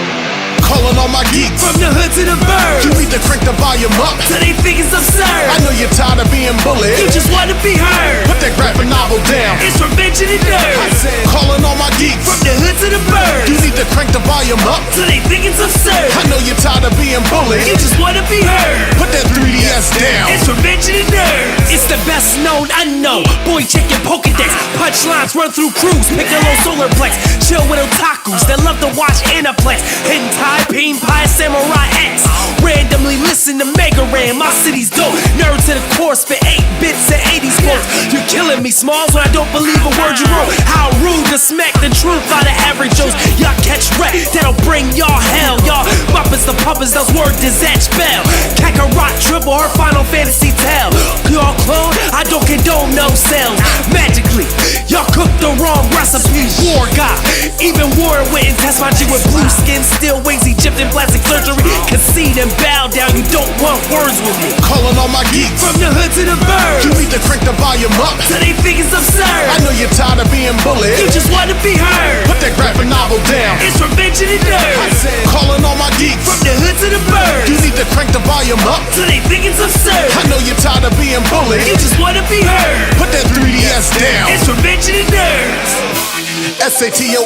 Calling all my geeks From the hood to the bird. You need to crank the volume up So they think it's absurd. I know you're tired of being bullied. You just want to be heard. Put that graphic novel down. It's revenge and nerve. I said, calling all my geeks From the hood to the bird. You need to crank the volume up So they think it's absurd. I know you're tired of being bullied. You just want to be heard. Put that 3DS down. It's revenge and nerve. It's the best known unknown. Boy, check your Pokedex. Punchlines run through crews. Piccolo Solarplex. Chill with otakus that love to watch Aniplex. Hentai, Peen Pie, Samurai X. Randomly listen to Mega Ran. My city's dope. Nerd to the core. Spit 8 bits and 80s quotes. You're killing me, Smalls, when I don't believe a word you wrote. How rude to smack the truth out of average Joes. Y'all catch wreck. That'll bring y'all hell. Y'all Muppets the puppets. That's word dispatch bell. Kakarot triple her Final Fantasy tale. Y'all clone. I don't condone no sales. Magically, y'all cooked the wrong recipe. War God. Even Warren went and test my G with blue skin, steel wings, Egyptian plastic surgery. Concede and bow down, you don't want words with me. Calling all my geeks From the hood to the bird. You need to crank the volume up So they think it's absurd. I know you're tired of being bullied. You just want to be heard. Put that graphic novel down. It's revenge and I nerve. said, calling all my geeks From the hood to the bird. You need to crank the volume up So they think it's absurd. I know you're tired of being bullied. You just want to be heard. Put that 3DS down. It's revenge and nerve. SATOICHI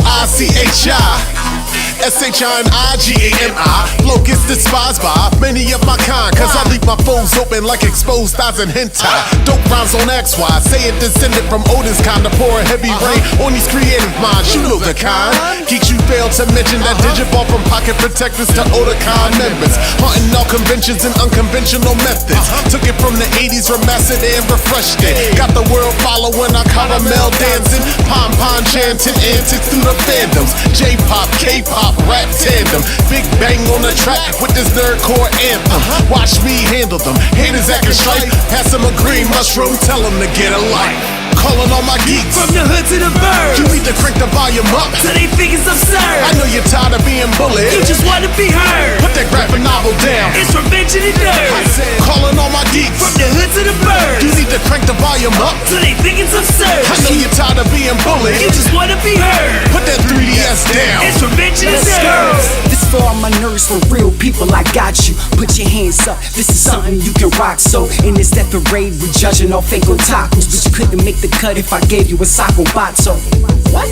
SHINIGAMI. Flow gets despised by many of my kind, cause I leave my foes open like exposed thighs and hentai. Dope rhymes on XY, say it descended from Odin's kind to pour a heavy rain on these creative minds. You know the kind. Geeks, you failed to mention that Digiball from pocket protectors to Otakon members. Haunting all conventions and unconventional methods. Took it from the 80s, remastered and refreshed it. Got the world following our caramel dancing, pom-pom chanting antics through the fandoms. J-pop, K-pop, rap tandem. Big bang on the track with this nerdcore anthem. Watch me handle them. Haters acting straight. Pass them a green mushroom, tell them to get a life. Calling all my geeks From the hood to the bird. You need to crank the volume up So they think it's absurd. I know you're tired of being bullied. You just want to be heard. Put that graphic novel down. It's revenge and nerve. I said, calling all my geeks From the hood to the bird. You need to crank the volume up So they think it's absurd. I know you're tired of being bullied. You just want to be heard. Put that 3DS down. It's revenge and nerve. This for all my nerds, for real people, I got you. Put your hands up, this is something you can rock. So in this death parade, we judging all fake otakus, but you couldn't make the cut if I gave you a sako bato. What?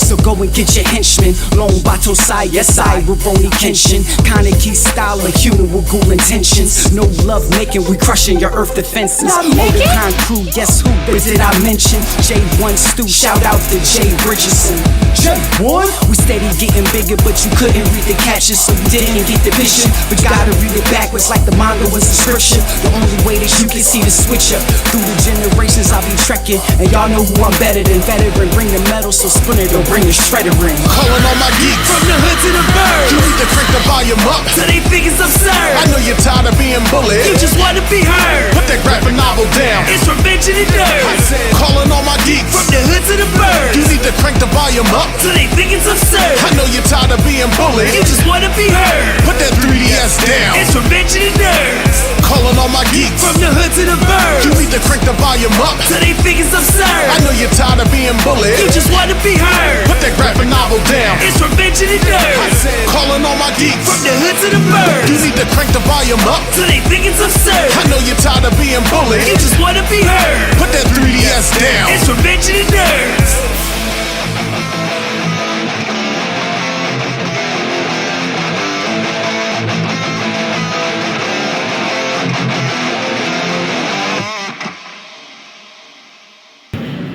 So go and get your henchmen. Long bato sai, yes I, Roroni Kenshin. Kaneki style of human with ghoul intentions. No love making, we crushing your earth defenses. Otakon crew, yes who did I mention? J1 Stu, shout out to Jay Bridgerson. J1? We steady getting bigger, but you couldn't read the catch it, so you didn't get the vision. But gotta read it backwards like the manga was a scripture. The only way that you can see the switch up. Through the generations I'll be trekking, and y'all know who I'm better than. Veteran, bring the metal, so Splinter don't bring the shredder ring. Calling all my geeks From the hood to the You bird, need to crank the volume up. so they think it's absurd. I know you're tired of being bullied. You just wanna be heard. Put that graphic novel down. It's revenge and nerves. Calling all my geeks From the hood to the bird, You need to crank the volume up. so they think it's absurd. I know you're tired of being bullied. You just wanna be heard. Put that 3DS down. It's revenge and nerves. Calling all my geeks From the hood to the bird, You need to crank the volume up. so they think it's absurd. I know you're tired of being bullied. You just wanna be heard. Put that graphic novel down. It's revenge and nerves. Calling all my geeks From the hood to the bird, You need to crank the volume up. so they think it's absurd. I know you're tired of being You bullied. just wanna be heard. Put that 3DS down. It's revenge and nerves.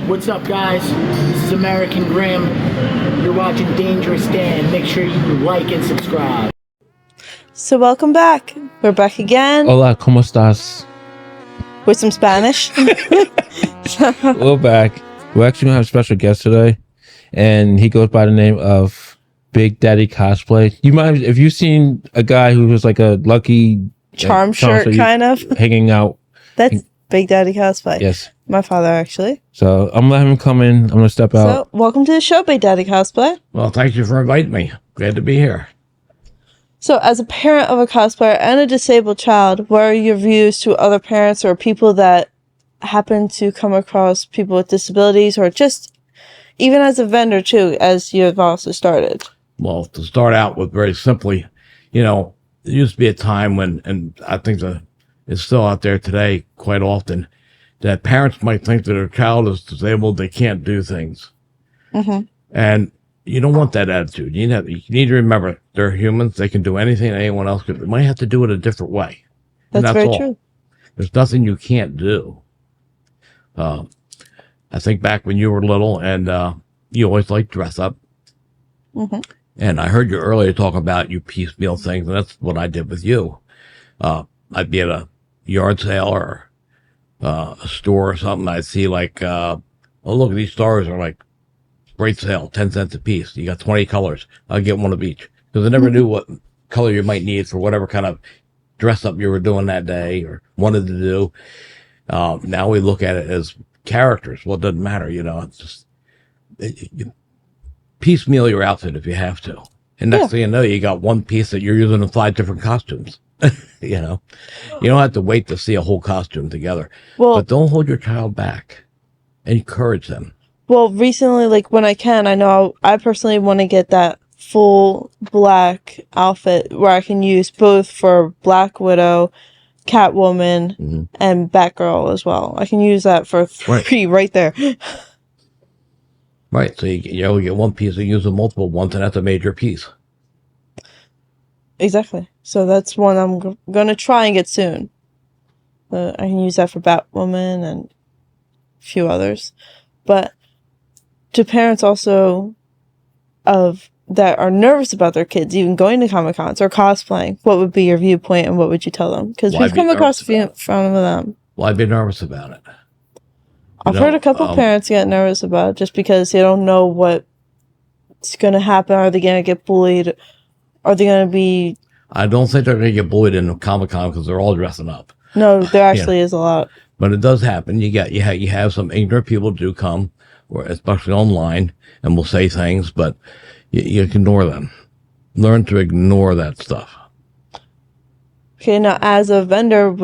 What's up, guys? This is American Grim. You're watching Dangerous Dan. Make sure you like and subscribe. So welcome back. We're back again Hola, ¿cómo estás? with some Spanish. We're back. We're actually gonna have a special guest today, and he goes by the name of Big Daddy Cosplay. You might, if you've seen a guy who was like a lucky Charm shirt, you- kind of. hanging out. That's Big Daddy Cosplay. Yes. My father, actually. So I'm gonna let him come in. I'm gonna step out. So, welcome to the show, Big Daddy Cosplay. Well, thank you for inviting me. Glad to be here. So, as a parent of a cosplayer and a disabled child, what are your views to other parents or people that happen to come across people with disabilities, or just even as a vendor too, as you've also started? Well, to start out with, very simply, there used to be a time when, and I think it's still out there today quite often, that parents might think that their child is disabled, they can't do things. Mm-hmm. And you don't want that attitude. You need to remember they're humans. They can do anything anyone else could. They might have to do it a different way. And That's very all. true. There's nothing you can't do. I think back when you were little and you always liked dress up. Mm-hmm. And I heard you earlier talk about you piecemeal things, and that's what I did with you. I'd be at a yard sale or a store or something. I'd see like, oh, look, these stars are like great sale, 10 cents a piece. You got 20 colors. I'll get one of each. Because I never knew what color you might need for whatever kind of dress up you were doing that day or wanted to do. Now we look at it as characters. Well, it doesn't matter, it's just you piecemeal your outfit if you have to. And next thing you know, you got one piece that you're using in 5 different costumes. You don't have to wait to see a whole costume together. Well, But don't hold your child back. Encourage them. Well, recently, like when I can, I know I personally want to get that full black outfit where I can use both for Black Widow, Catwoman, and Batgirl as well. I can use that for 3 right there. Right. So you get one piece and use the multiple ones, and that's a major piece. Exactly. So that's one I'm going to try and get soon. I can use that for Batwoman and a few others. But to parents also of that are nervous about their kids even going to Comic-Cons or cosplaying, what would be your viewpoint and what would you tell them? Because Why we've be come across nervous from them. Well, I'd be nervous about it. I've heard a couple parents get nervous about it just because they don't know what's going to happen. Are they going to get bullied? Are they going to be... I don't think they're going to get bullied in Comic-Con because they're all dressing up. No, there actually is a lot. But it does happen. You have some ignorant people do come, or especially online, and will say things, but you ignore them. Learn to ignore that stuff. Okay, now as a vendor,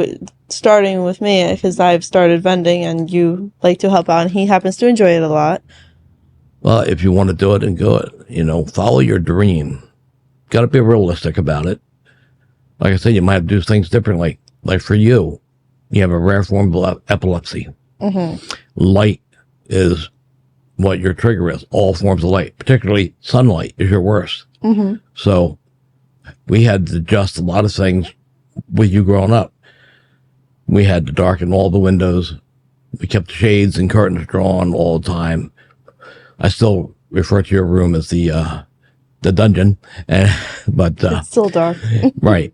starting with me, because I've started vending and you like to help out, and he happens to enjoy it a lot. Well, if you want to do it, then do it. Follow your dream. Got to be realistic about it. Like I said, you might have to do things differently. Like for you, you have a rare form of epilepsy. Mm-hmm. Light is what your trigger is. All forms of light, particularly sunlight, is your worst. Mm-hmm. So we had to adjust a lot of things with you growing up. We had to darken all the windows. We kept the shades and curtains drawn all the time. I still refer to your room as the the dungeon, and but It's still dark. right,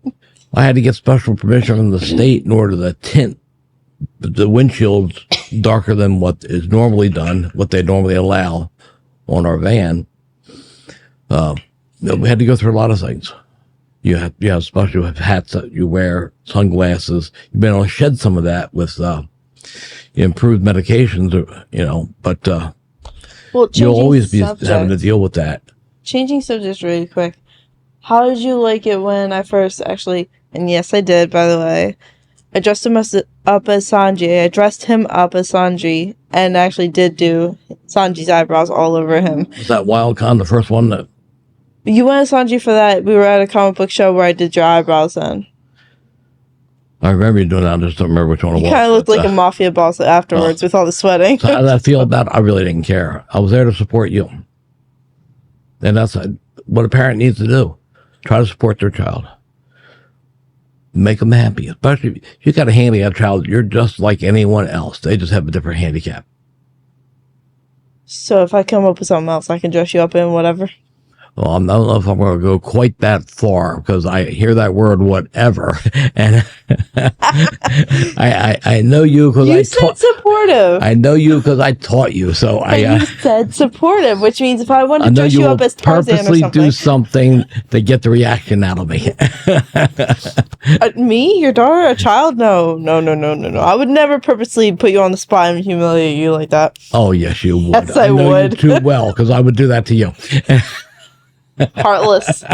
I had to get special permission from the state in order to tint the windshields darker than what is normally done, what they normally allow on our van. We had to go through a lot of things. You have special hats that you wear, sunglasses. You've been able to shed some of that with improved medications, but Well, you'll changing always be subject. having to deal with that. Changing subjects really quick. How did you like it when I first actually, and yes, I did, by the way, I dressed him up as Sanji. I dressed him up as Sanji and actually did do Sanji's eyebrows all over him. Was that WildCon the first one? That You went as Sanji for that. We were at a comic book show where I did your eyebrows then. I remember you doing that. I just don't remember which one it You was. kind of looked but, like a mafia boss afterwards with all the sweating. So how did I feel about it? I really didn't care. I was there to support you. And that's what a parent needs to do. Try to support their child. Make them happy. Especially if you got a handicapped child, you're just like anyone else. They just have a different handicap. So if I come up with something else, I can dress you up in whatever. Well, I don't know if I'm going to go quite that far because I hear that word whatever. And I know you because You said supportive. I know you because I taught you. So You said supportive, which means if I wanted I to know dress you you will up as Tarzan or purposely something. do something to get the reaction out of me. Me? Your daughter? A child? No. I would never purposely put you on the spot and humiliate you like that. Oh, yes, you would. Yes, I know would. you too well because I would do that to you. Heartless.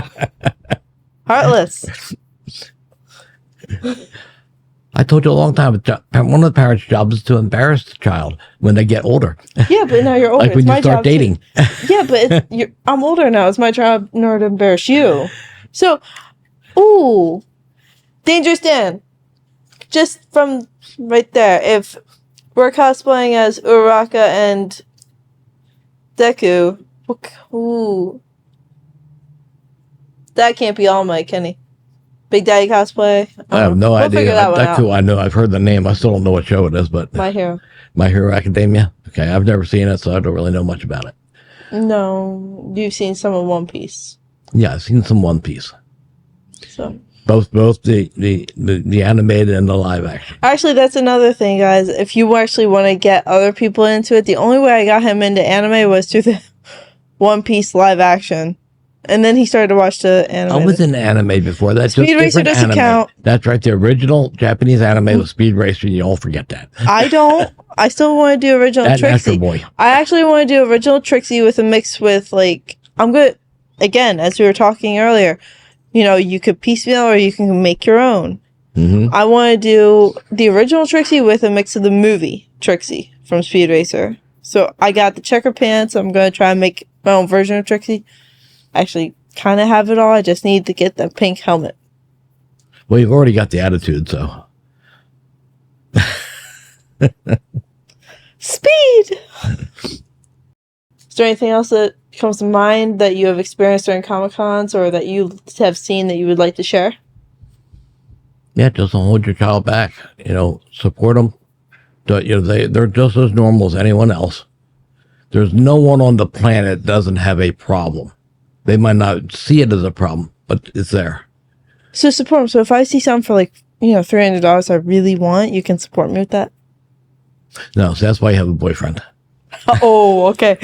Heartless. I told you a long time ago, one of the parents' jobs is to embarrass the child when they get older. Yeah, but now you're older. Like when It's my you start job to- dating. Yeah, but I'm older now. It's my job in order to embarrass you. So, ooh. Dangerous Dan. Just from right there. If we're cosplaying as Uraraka and Deku, ooh. That can't be All Might, can he? Big Daddy cosplay? I have no We'll idea. figure that one That's out. who I know. I've heard the name. I still don't know what show it is, but My Hero. My Hero Academia. Okay, I've never seen it, so I don't really know much about it. No, you've seen some of One Piece. Yeah, I've seen some One Piece. So Both the animated and the live action. actually, that's another thing, guys. If you actually want to get other people into it, the only way I got him into anime was through the One Piece live action. And then he started to watch the anime. I was in anime before. That's Speed just Racer different doesn't anime. count. That's right. The original Japanese anime was Speed Racer. You all forget that. I don't. I still want to do original That Astro Trixie. Boy. I actually want to do original Trixie with a mix with, like, I'm good. Again, as we were talking earlier, you could piecemeal or you can make your own. Mm-hmm. I want to do the original Trixie with a mix of the movie Trixie from Speed Racer. So I got the checker pants. I'm going to try and make my own version of Trixie. Actually, kind of have it all. I just need to get the pink helmet. Well, you've already got the attitude, so. Speed! Is there anything else that comes to mind that you have experienced during Comic-Cons or that you have seen that you would like to share? Yeah, just don't hold your child back. Support them. They're just as normal as anyone else. There's no one on the planet that doesn't have a problem. They might not see it as a problem, but it's there. So support them. So if I see something for $300 I really want, you can support me with that? No, so that's why you have a boyfriend. Oh, okay.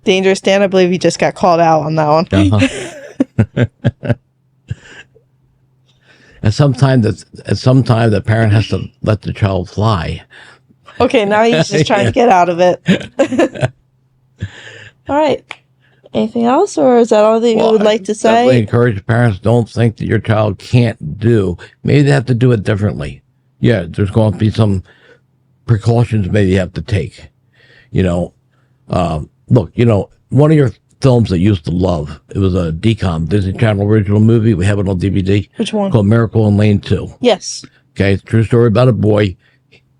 Dangerous Dan, I believe you just got called out on that one. Uh-huh. And sometimes the parent has to let the child fly. Okay, now he's just trying to get out of it. All right. Anything else, or is that all that you would like to Definitely say? encourage parents, don't think that your child can't do. Maybe they have to do it differently. Yeah, there's going to be some precautions maybe you have to take. Look, one of your films that you used to love, it was a DCOM, Disney Channel original movie. We have it on DVD. Which one? Called Miracle in Lane 2. Yes. Okay, it's a true story about a boy.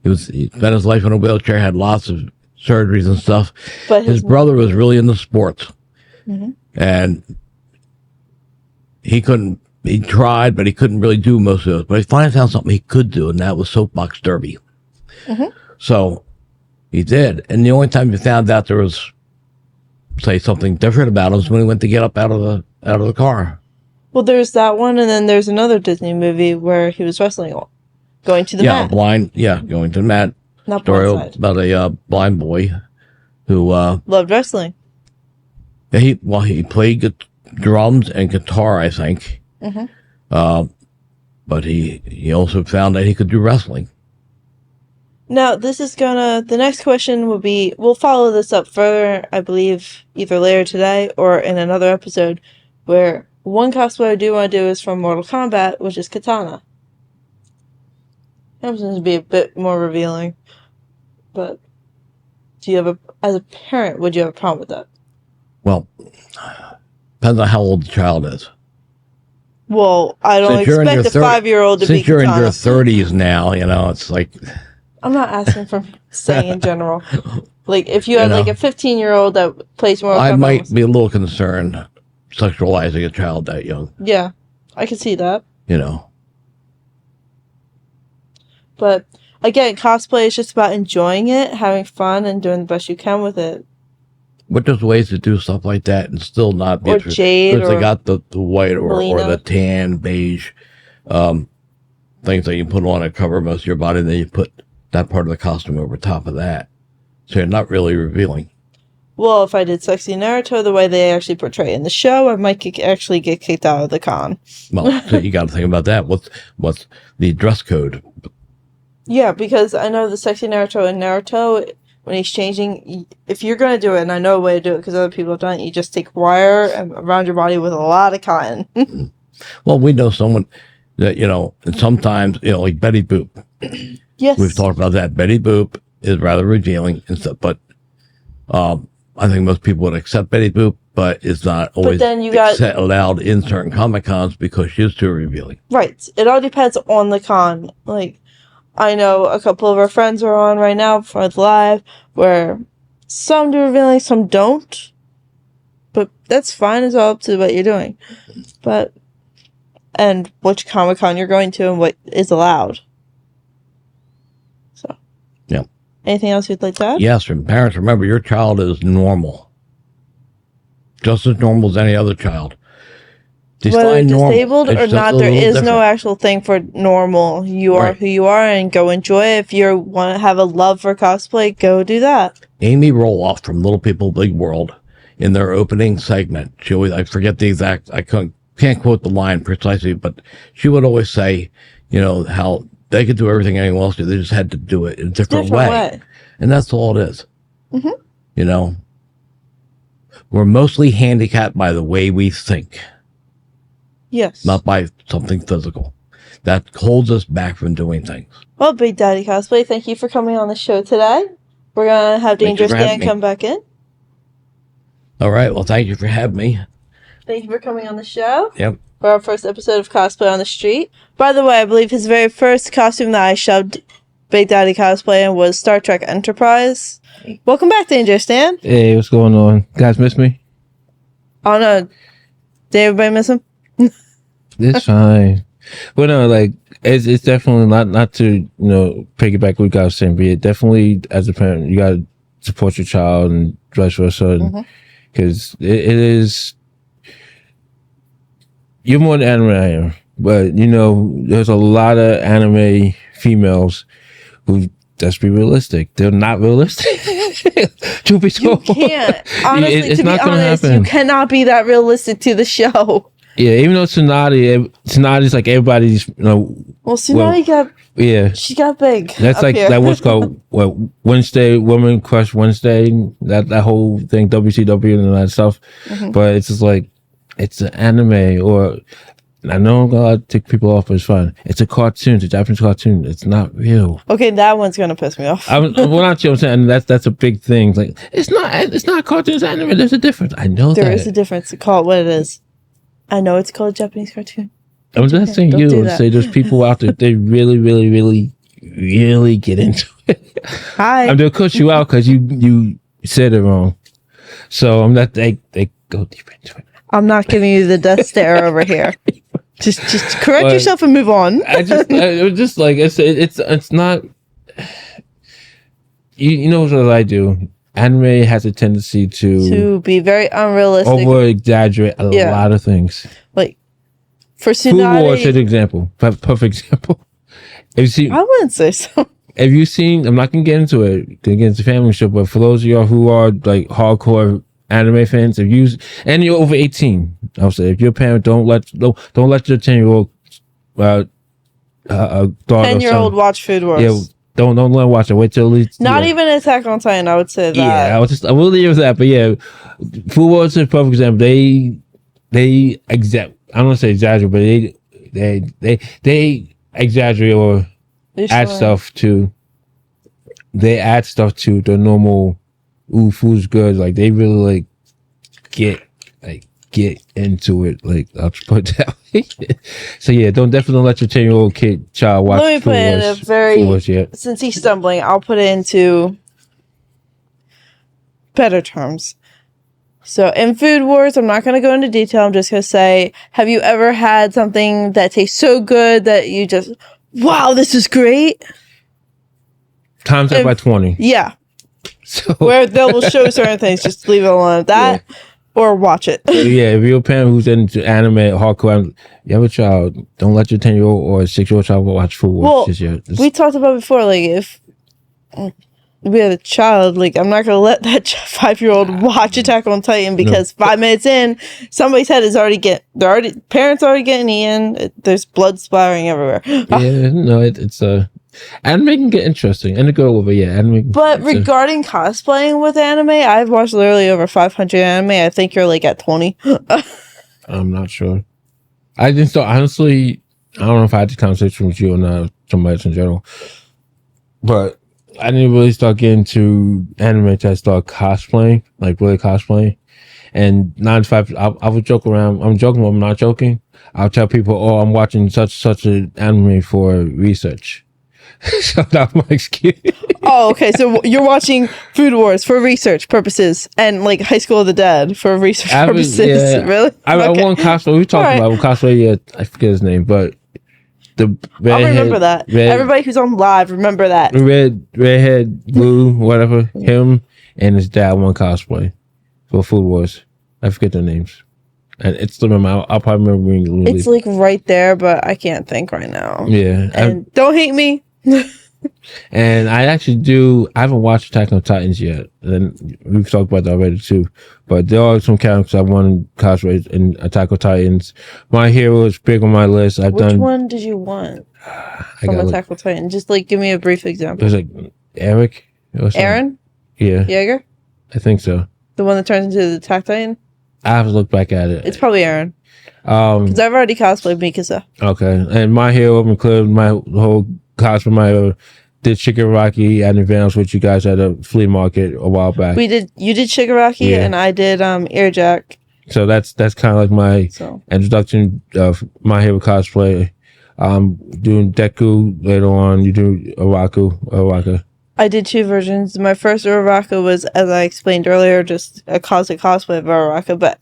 He spent his life in a wheelchair, had lots of surgeries and stuff. But His brother was really into sports. Mhm. And he tried, but he couldn't really do most of it. But he finally found something he could do, and that was soapbox derby. Mhm. So he did. And the only time he found out there was say something different about him is when he went to get up out of the car. Well, there's that one, and then there's another Disney movie where he was wrestling, going to the mat. Going to the mat. Not Story blindside. about a blind boy who Loved wrestling. he played drums and guitar, I think. But he also found that he could do wrestling. Now, the next question will be, we'll follow this up further, I believe, either later today or in another episode, where one cosplay I do want to do is from Mortal Kombat, which is Katana. That seems to be a bit more revealing. But, as a parent, would you have a problem with that? Well, depends on how old the child is. Well, I don't expect a 5-year-old to be Since you're in your Katana. 30s now, it's like... I'm not asking for saying in general. Like, if you had, like, a 15-year-old that plays Mortal Kombat... I might be a little concerned sexualizing a child that young. Yeah, I can see that. But, again, cosplay is just about enjoying it, having fun, and doing the best you can with it. But there's ways to do stuff like that and still not be... Or jade, because or they got the white or Melina. the tan, beige things that you put on and cover most of your body, and then you put that part of the costume over top of that. So you're not really revealing. Well, if I did sexy Naruto the way they actually portray in the show, I might actually get kicked out of the con. Well, so you got to think about that. What's the dress code? Yeah, because I know the sexy Naruto in Naruto, when he's changing, if you're going to do it, and I know a way to do it because other people have done it, you just take wire around your body with a lot of cotton. Well, we know someone that, and sometimes, like Betty Boop. Yes. We've talked about that. Betty Boop is rather revealing and stuff, but I think most people would accept Betty Boop, but it's not always then you allowed in certain Comic-Cons because she's too revealing. Right. It all depends on the con. Like, I know a couple of our friends are on right now for the live where some do revealing, some don't. But that's fine. It's all up to what you're doing. And which Comic-Con you're going to and what is allowed. So. Yeah. Anything else you'd like to add? Yes, and parents, remember, your child is normal. Just as normal as any other child. Whether Normal. disabled It's or just not, a there little is no different. actual thing for normal. You are Right. who you are, and go enjoy it. If you want to have a love for cosplay, go do that. Amy Roloff from Little People Big World, in their opening segment, she always, I forget the exact, I can't quote the line precisely, but she would always say, how they could do everything anyone else did. They just had to do it in a different way. And that's all it is. Mm-hmm. We're mostly handicapped by the way we think. Yes. Not by something physical. That holds us back from doing things. Well, Big Daddy Cosplay, thank you for coming on the show today. We're going to have Thank you Dangerous for Dan having me. come back in. All right. Well, thank you for having me. Thank you for coming on the show. Yep. For our first episode of Cosplay on the Street. By the way, I believe his very first costume that I shoved Big Daddy Cosplay in was Star Trek Enterprise. Welcome back, Dangerous Dan. Hey, what's going on? You guys miss me? Oh no. Did everybody miss him? It's fine. But no, like it's definitely not to piggyback what you guys were saying, but yeah, definitely as a parent you gotta support your child and vice versa, because it is. You're more than anime I am, but there's a lot of anime females who, let's be realistic, they're not realistic. To be You told, can't. Honestly, it's to not be gonna honest, happen. you cannot be that realistic to the show. Yeah, even though Tsunadi's like everybody's, Well, Tsunade she got big. That's up like here. that was called Wednesday, Woman Crush Wednesday. That whole thing, WCW and all that stuff. But it's just like it's an anime, or I know I'm gonna take people off, but it's fine. It's a cartoon, it's a Japanese cartoon. It's not real. Okay, that one's gonna piss me off. I'm not you. I'm saying that's a big thing. Like it's not cartoon, it's anime. There's a difference. I know There that. is a difference. Call it what it is. I know it's called a Japanese cartoon. I'm just saying Don't do you that. say there's people out there they really, really, really, really get into it. Hi. I'm gonna cut you out because you said it wrong. So I'm not. They go deep into it. I'm not giving you the death stare over here. Just correct But- yourself and move on. It was just like it's not. You know what I do. anime has a tendency To be very unrealistic. over exaggerate a Yeah. lot of things. Like for Food Wars is an Tsunade, example, perfect example. Have you seen? I wouldn't say so. Have you seen? I'm not gonna get into it. Gonna get into family show, but for those of y'all who are like hardcore anime fans, if you and you're over 18, I'll say if you're a parent, don't let your 10-year-old daughter 10-year-old watch Food Wars. Yeah, don't let her watch it. Wait till at least Not even Attack on Titan. I would say that. Yeah, I will leave with that. But yeah, Food Wars is a perfect example. They I don't want to say exaggerate, but they exaggerate or add stuff to. They add stuff to the normal. Ooh, food's good. Like they really get into it. Like I'll just put it that way. So yeah, definitely let your 10-year-old child watch. Let me put it in a very. Food Wars, yeah. Since he's stumbling, I'll put it into better terms. So in Food Wars, I'm not going to go into detail. I'm just going to say, have you ever had something that tastes so good that you just, wow, this is great? Times that by 20. Yeah. So Where they'll show certain things, just leave it alone at that or watch it. yeah, if you're a parent who's into anime, hardcore, you have a child, don't let your 10-year-old or 6-year-old child watch Food Wars. Well, we talked about before, like if we had a child, like I'm not gonna let that 5-year-old watch Attack on Titan because 5 minutes in, somebody's head is parents already getting eaten. There's blood splattering everywhere. Yeah, no, it's anime can get interesting and to go over, yeah. Anime, but regarding cosplaying with anime, I've watched literally over 500 anime. I think you're like at 20. I'm not sure. I didn't start honestly. I don't know if I had this conversation with you or not, somebody else in general, but I didn't really start getting to anime until I started cosplaying, like really cosplaying. And 95, I would joke around. I'm joking, but I'm not joking. I'll tell people, "Oh, I'm watching such an anime for research." So that's my excuse. Oh, okay. So you're watching Food Wars for research purposes and like High School of the Dead for research purposes. Yeah. Really? I want cosplay. We talked about cosplay. Yeah, I forget his name, but the I'll remember that. Everybody who's on live, remember that. Redhead, blue, whatever. Him and his dad won cosplay for Food Wars. I forget their names. And it's still remember. I'll probably remember. It's like right there, but I can't think right now. Yeah. And don't hate me. And I haven't watched Attack on Titans yet. And we've talked about that already too. But there are some characters I want to cosplay in Attack on Titans. My Hero is big on my list. Which one did you want from Attack on Titan? Just like give me a brief example. It was like Eric or something. Aaron? Yeah. Jaeger? I think so. The one that turns into the Attack Titan? I have to look back at it. It's probably Aaron. Because I've already cosplayed Mikasa. Okay. And My Hero included my whole cosplay. My Hero did Shigaraki at an event with you guys at a flea market a while back. You did Shigaraki and I did Earjack. So that's kind of like my introduction of My Hero cosplay. Doing Deku later on. You do Araka. I did 2 versions. My first Araka was, as I explained earlier, just a cosplay of Araka, but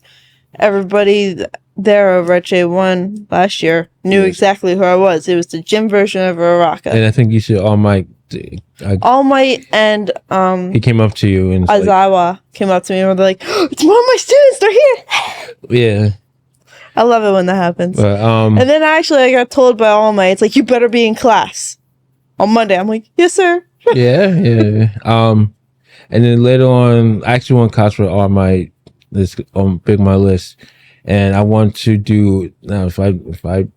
everybody there over at J1 last year knew exactly who I was. It was the gym version of Araka. And I think you said All Might. All Might and he came up to you and Aizawa came up to me and were like, oh, "It's one of my students. They're here." Yeah. I love it when that happens. But, and then actually I got told by All Might, it's like, "You better be in class on Monday." I'm like, "Yes, sir." yeah. And then later on, I actually want cosplay All Might. This on big my list, and I want to do now. If I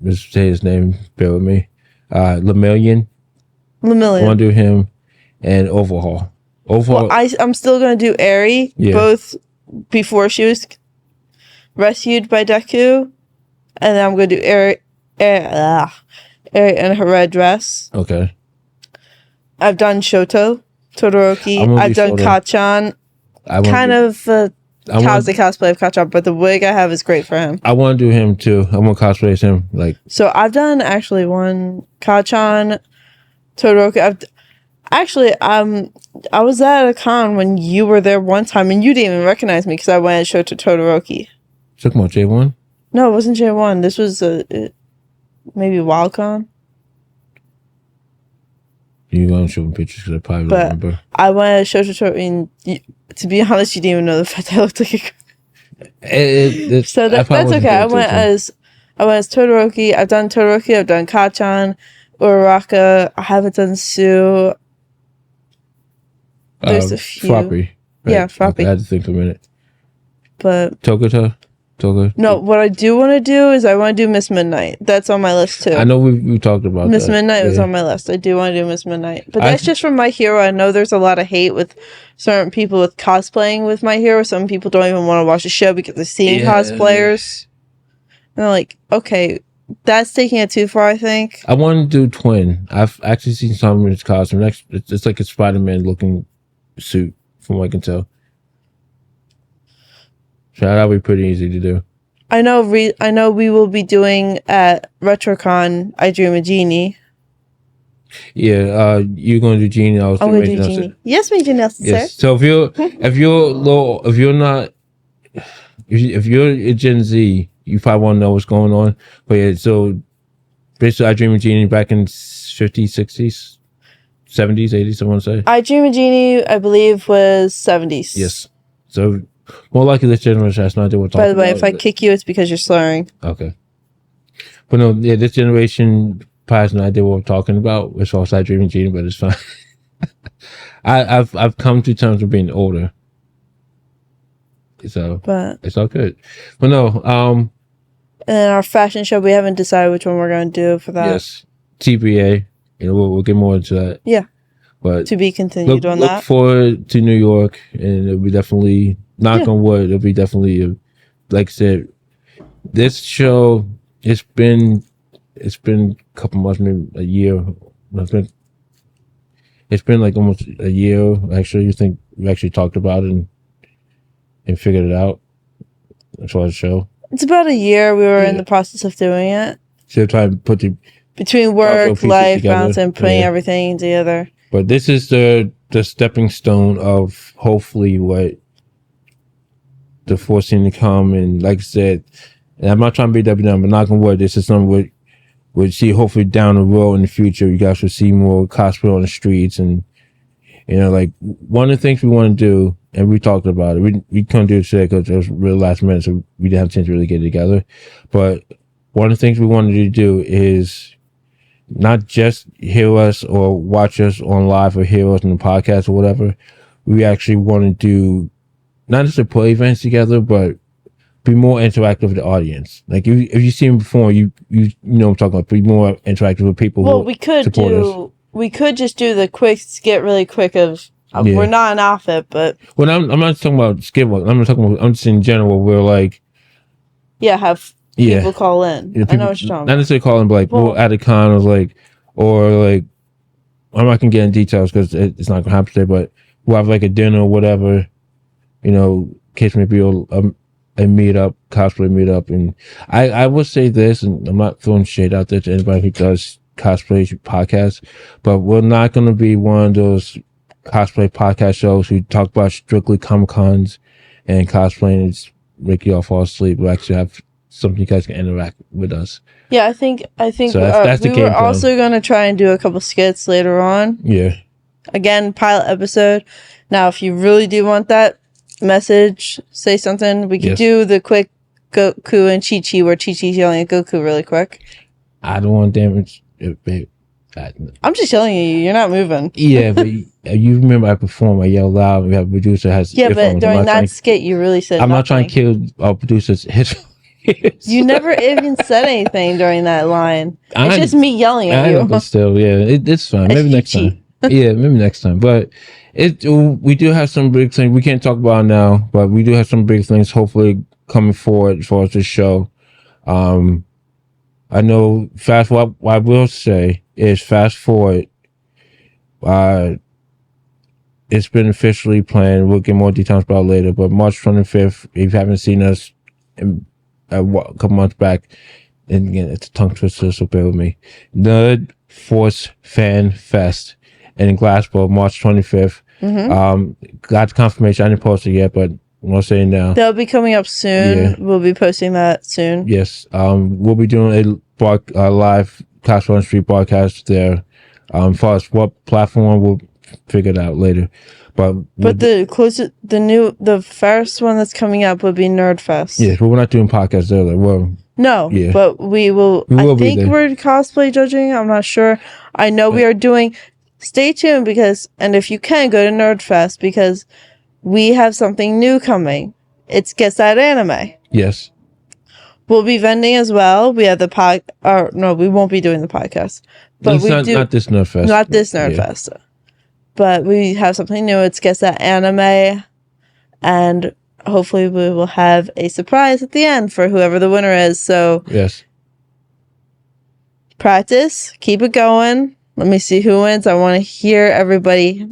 just say his name, bear with me. Lemillion. I want to do him and Overhaul. Well, I'm still gonna do Eri, both before she was rescued by Deku, and then I'm gonna do Eri in her red dress. Okay. I've done Shoto, Todoroki. I've done Kachan. Kind of Kaze cosplay of Kachan, but the wig I have is great for him. I want to do him too. I want to cosplay as him. So I've done actually one Kachan, Todoroki. I was at a con when you were there one time and you didn't even recognize me because I went and showed to Todoroki. Talking about J1? No, it wasn't J1. This was maybe WildCon. You're gonna show me pictures because I probably don't But remember. I wanted to show Totoro. To be honest, you didn't even know the fact that I looked like a. So that's okay. I went as Todoroki. I've done Todoroki. I've done Kachan, Uraraka. I haven't done Sue. There's a few. Froppy. Yeah, Froppy. Okay, I had to think for a minute. But Toga. no, what I do want to do is I want to do Miss Midnight. That's on my list too. I know we talked about Miss that. Midnight was on my list. I do want to do Miss Midnight, but that's just from My Hero. I know there's a lot of hate with certain people with cosplaying with My Hero. Some people don't even want to watch the show because they're seeing cosplayers. And they're like, okay, that's taking it too far, I think. I want to do Twin. I've actually seen some of his costume. It's like a Spider-Man looking suit, from what I can tell. So that'll be pretty easy to do. I know we will be doing at RetroCon I Dream a Genie. Yeah, you're going to do Genie. I'm going to do Genie. Yes, Major Nelson, yes. sir. So if you're a Gen Z, you probably want to know what's going on. But yeah, so basically, I Dream a Genie back in 50s, 60s, 70s, 80s. I want to say. I Dream a Genie, I believe, was 70s. Yes. So more likely this generation has no idea what. By the way, if I kick you, it's because you're slurring. Okay. But no, yeah, this generation probably has no idea what we're talking about as far as I Dream a Genie, but it's fine. I've come to terms with being older. So but it's all good. But no, and then our fashion show, we haven't decided which one we're going to do for that. Yes. TBA. You know, we'll get more into that. Yeah. But to be continued on that. Look forward to New York, and it'll be definitely, knock on wood, it'll be definitely, like I said, this show, it's been a couple months, maybe a year. It's been like almost a year, actually. You think we actually talked about it and figured it out as far as the show? It's about a year. We were in the process of doing it. So trying to put between work, life, balance, and putting everything together. But this is the stepping stone of hopefully what the foreseen to come. And like I said, and I'm not trying to be WM, but knock on wood, this is something we'll see hopefully down the road in the future. You guys will see more cosplay on the streets. And, you know, like one of the things we want to do, and we talked about it, we couldn't do it today because it was really last minute, so we didn't have a chance to really get it together. But one of the things we wanted to do is not just hear us or watch us on live or hear us in the podcast or whatever. We actually want to do not just to play events together, but be more interactive with the audience. Like if you see them before, you know what I'm talking about. Be more interactive with people. Well, we could just do the quick skit really quick of we're not an outfit, but well, I'm not talking about skit work. I'm just in general. We're like have people call in. Yeah, I know what you're talking about. Not necessarily calling, but like we're at a con or like I'm not gonna get in details because it's not gonna happen today. But we'll have like a dinner or whatever. You know, in case maybe a meetup, cosplay meetup. And I will say this, and I'm not throwing shade out there to anybody who does cosplay podcasts, but we're not going to be one of those cosplay podcast shows who talk about strictly Comic-Cons and cosplay and it's make you all fall asleep. We'll actually have something you guys can interact with us. Yeah, I think so that's the we game were plan. also going to try and do a couple skits later on. Yeah. Again, pilot episode. Now, if you really do want that, message, say something. We could do the quick Goku and Chi-Chi where Chi-Chi's yelling at Goku really quick. I don't want to damage it, babe. I'm just telling you, you're not moving. Yeah, but you remember I perform, I yell loud, we have a producer has but during that skit, you really said I'm nothing. not trying to kill our producer's headphones. You never even said anything during that line. It's just me yelling at you. But still, yeah, it's fine. Maybe next time. Yeah, maybe next time. But we do have some big things. We can't talk about it now, but we do have some big things hopefully coming forward as far as this show. I know what I will say is fast forward. It's been officially planned. We'll get more details about it later. But March 25th, if you haven't seen us a couple months back, and again, it's a tongue twister, so bear with me. Nerd Force Fan Fest in Glassboro, March 25th. Got confirmation. I didn't post it yet, but I'm gonna say it now. They'll be coming up soon. Yeah. We'll be posting that soon. Yes. We'll be doing a live Cosplay on the Street broadcast there. As far as what platform, we'll figure it out later. But the first one that's coming up would be Nerdfest. yes, but we're not doing podcasts earlier. Well, No, yeah. but we will. We will I be think there. we're cosplay judging. I'm not sure. I know we are doing. Stay tuned and if you can, go to Nerdfest because we have something new coming. It's Guess That Anime. Yes. We'll be vending as well. We have no, we won't be doing the podcast. But It's we not this Nerdfest. Not this Nerdfest. Yeah. But we have something new. It's Guess That Anime. And hopefully we will have a surprise at the end for whoever the winner is. So Yes. Practice. Keep it going. Let me see who wins. I want to hear everybody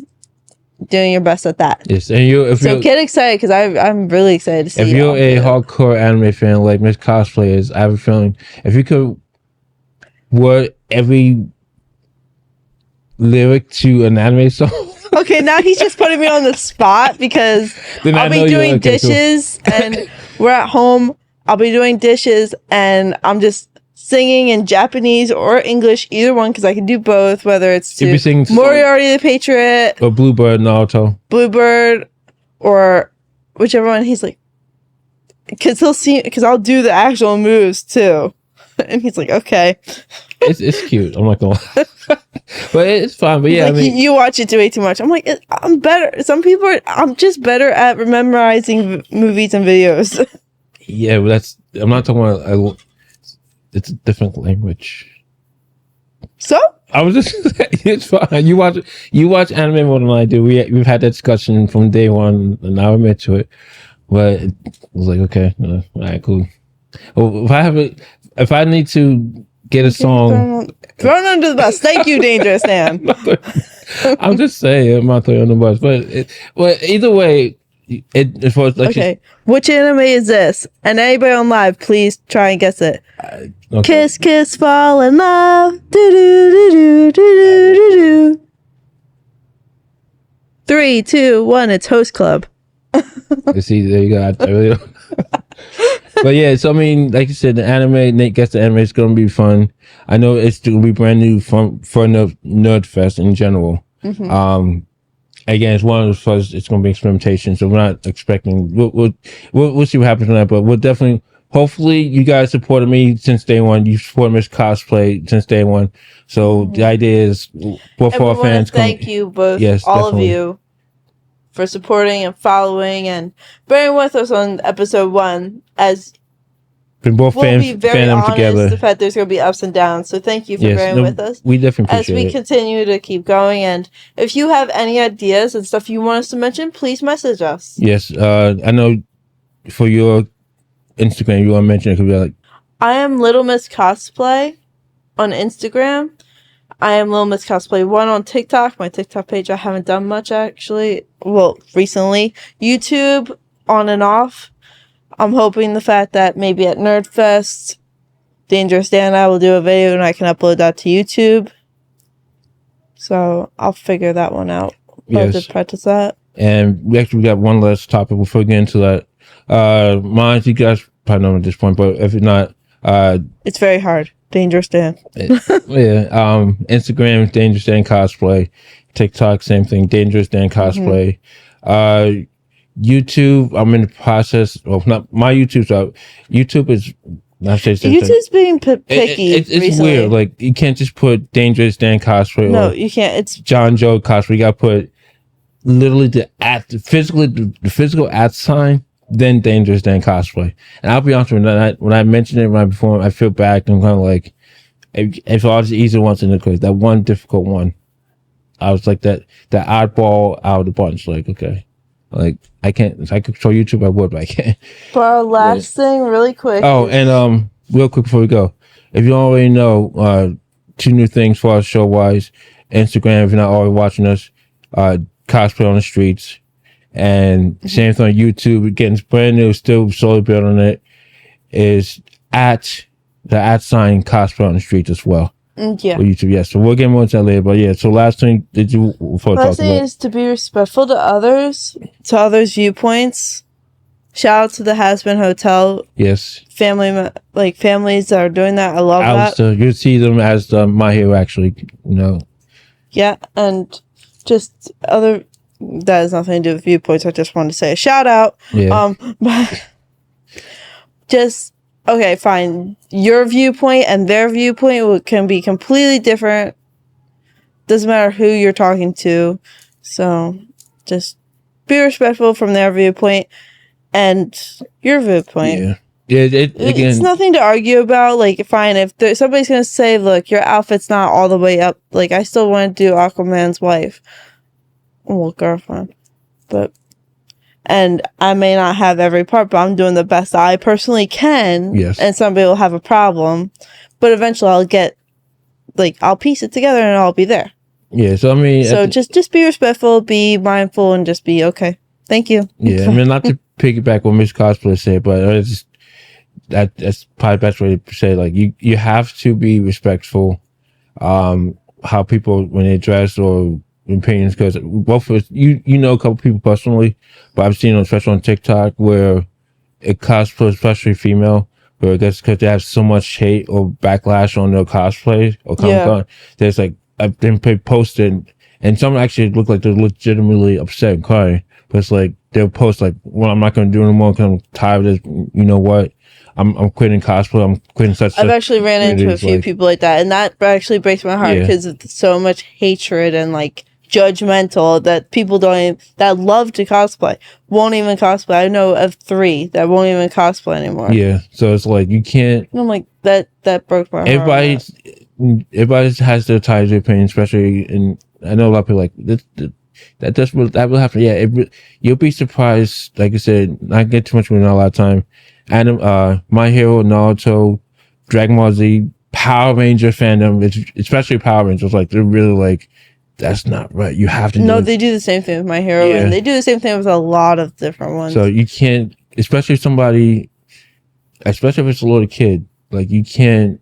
doing your best at that. Yes, and get excited because I'm really excited to see. If you're a hardcore anime fan like Miss Cosplay is, I have a feeling if you could word every lyric to an anime song. Okay, now he's just putting me on the spot because I'll be doing dishes and we're at home. I'll be doing dishes and I'm just singing in Japanese or English, either one, because I can do both, whether it's to Moriarty the Patriot or Bluebird Naruto. Bluebird or whichever one. He's like, because I'll do the actual moves too. And he's like, okay. It's cute. I'm not gonna lie. But it's fine. But yeah, like, I mean, you watch it way too much. I'm like, I'm better. I'm just better at memorizing movies and videos. Yeah, but I'm not talking about. It's a different language. So I was just. It's fine. You watch anime more than I do. We've had that discussion from day one, and now I'm into it. But it was like, okay, all right, cool. Well, if I need to get a song thrown under the bus. Thank you, Dangerous Dan. I'm just saying, I'm not throwing the bus, but either way, it was like okay. Which anime is this? And anybody on live, please try and guess it. Okay. Kiss, kiss, fall in love. Do do do do do do do do. 3, 2, 1. It's Host Club. See, there you go. I really don't. But yeah, so I mean, like you said, the anime, Nate Guess the Anime, is going to be fun. I know it's going to be brand new for Nerdfest in general. Mm-hmm. Again, it's one of those first, it's going to be experimentation, so we're not expecting, we'll see what happens on that, but we'll definitely, hopefully you guys supported me since day one. You supported Miss Cosplay since day one. So the idea is both our fans thank you both, yes, all definitely. Of you, for supporting and following and bearing with us on episode 1 as we'll both be very honest together. The fact there's going to be ups and downs. So thank you for bearing with us. We definitely appreciate as we continue to keep going. And if you have any ideas and stuff you want us to mention, please message us. Yes, I know for your Instagram, you want to mention it could be like I am Little Miss Cosplay on Instagram. I am Little Miss Cosplay 1 on TikTok. My TikTok page, I haven't done much actually. Well, recently. YouTube, on and off. I'm hoping the fact that maybe at Nerdfest, Dangerous Dan and I will do a video and I can upload that to YouTube. So I'll figure that one out. I'll just practice that. And we got one last topic before we get into that. Mine, you guys probably know at this point, but if not, it's very hard. Dangerous Dan. Instagram, Dangerous Dan Cosplay. TikTok, same thing, Dangerous Dan Cosplay. Mm-hmm. YouTube, I'm in the process of not my YouTube's out. YouTube is YouTube's being picky. It's weird. Like you can't just put Dangerous Dan Cosplay. No, you can't. It's John Joe Cosplay. You gotta put literally the physical at sign, then Dangerous Dan Cosplay. And I'll be honest with you, when I mentioned it right before, I feel bad. I'm kind of like, if all the easy ones in the quiz, that one difficult one, I was like that oddball out of the bunch. Like, okay. Like I can't. If I could show YouTube, I would, but I can't. For our last thing, really quick. Oh, and real quick before we go, if you already know, 2 new things for us show wise. Instagram, if you're not already watching us, Cosplay on the Streets, and same thing on YouTube. Getting brand new, still slowly building it. Is at the @ sign Cosplay on the Streets as well. Yeah. For YouTube, yes. So we'll get more into that later. But yeah, so last thing last thing is to be respectful to others viewpoints. Shout out to the Has-Been Hotel. Yes. Families that are doing that. I love that. You see them as My Hero, actually, Yeah, and just other that has nothing to do with viewpoints. I just wanted to say a shout out. Yeah. But just okay, fine. Your viewpoint and their viewpoint can be completely different. Doesn't matter who you're talking to. So just be respectful from their viewpoint and your viewpoint. Yeah. Yeah, again, It's nothing to argue about. Like, fine, if somebody's gonna say, "Look, your outfit's not all the way up," like, I still want to do Aquaman's wife, well, girlfriend, and I may not have every part, but I'm doing the best I personally can. Yes. And somebody will have a problem, but eventually I'll piece it together and I'll be there. Yeah, so I mean, So just be respectful, be mindful, and just be okay. Thank you. yeah, I mean, not to piggyback what Miss Cosplay said, but it's just, that's probably the best way to say, like, you have to be respectful how people, when they dress or opinions, because both of us, you know a couple people personally, but I've seen them especially on TikTok where it cosplay, especially female, where I guess because they have so much hate or backlash on their cosplay or Comic-Con, there's like, I've been posted, and some actually look like they're legitimately upset and crying, but it's like they'll post like, well, I'm not going to do it anymore because I'm tired of this, you know what, I'm quitting cosplay, I'm quitting such. I've actually ran into a few like, people like that, and that actually breaks my heart because of so much hatred and like judgmental that people that love to cosplay won't even cosplay. I know of 3 that won't even cosplay anymore. Yeah, so it's like you can't. And I'm like that broke my heart. Everybody has their types of opinion, especially, and I know a lot of people like that will happen. Yeah, you'll be surprised. Like I said, not get too much. We know a lot of time. My Hero, Naruto, Dragon Ball Z, Power Ranger fandom, especially Power Rangers, like they're really like, that's not right. You have to. No, they do the same thing with My Hero, and they do the same thing with a lot of different ones. So you can't, especially if it's a little kid, like you can't.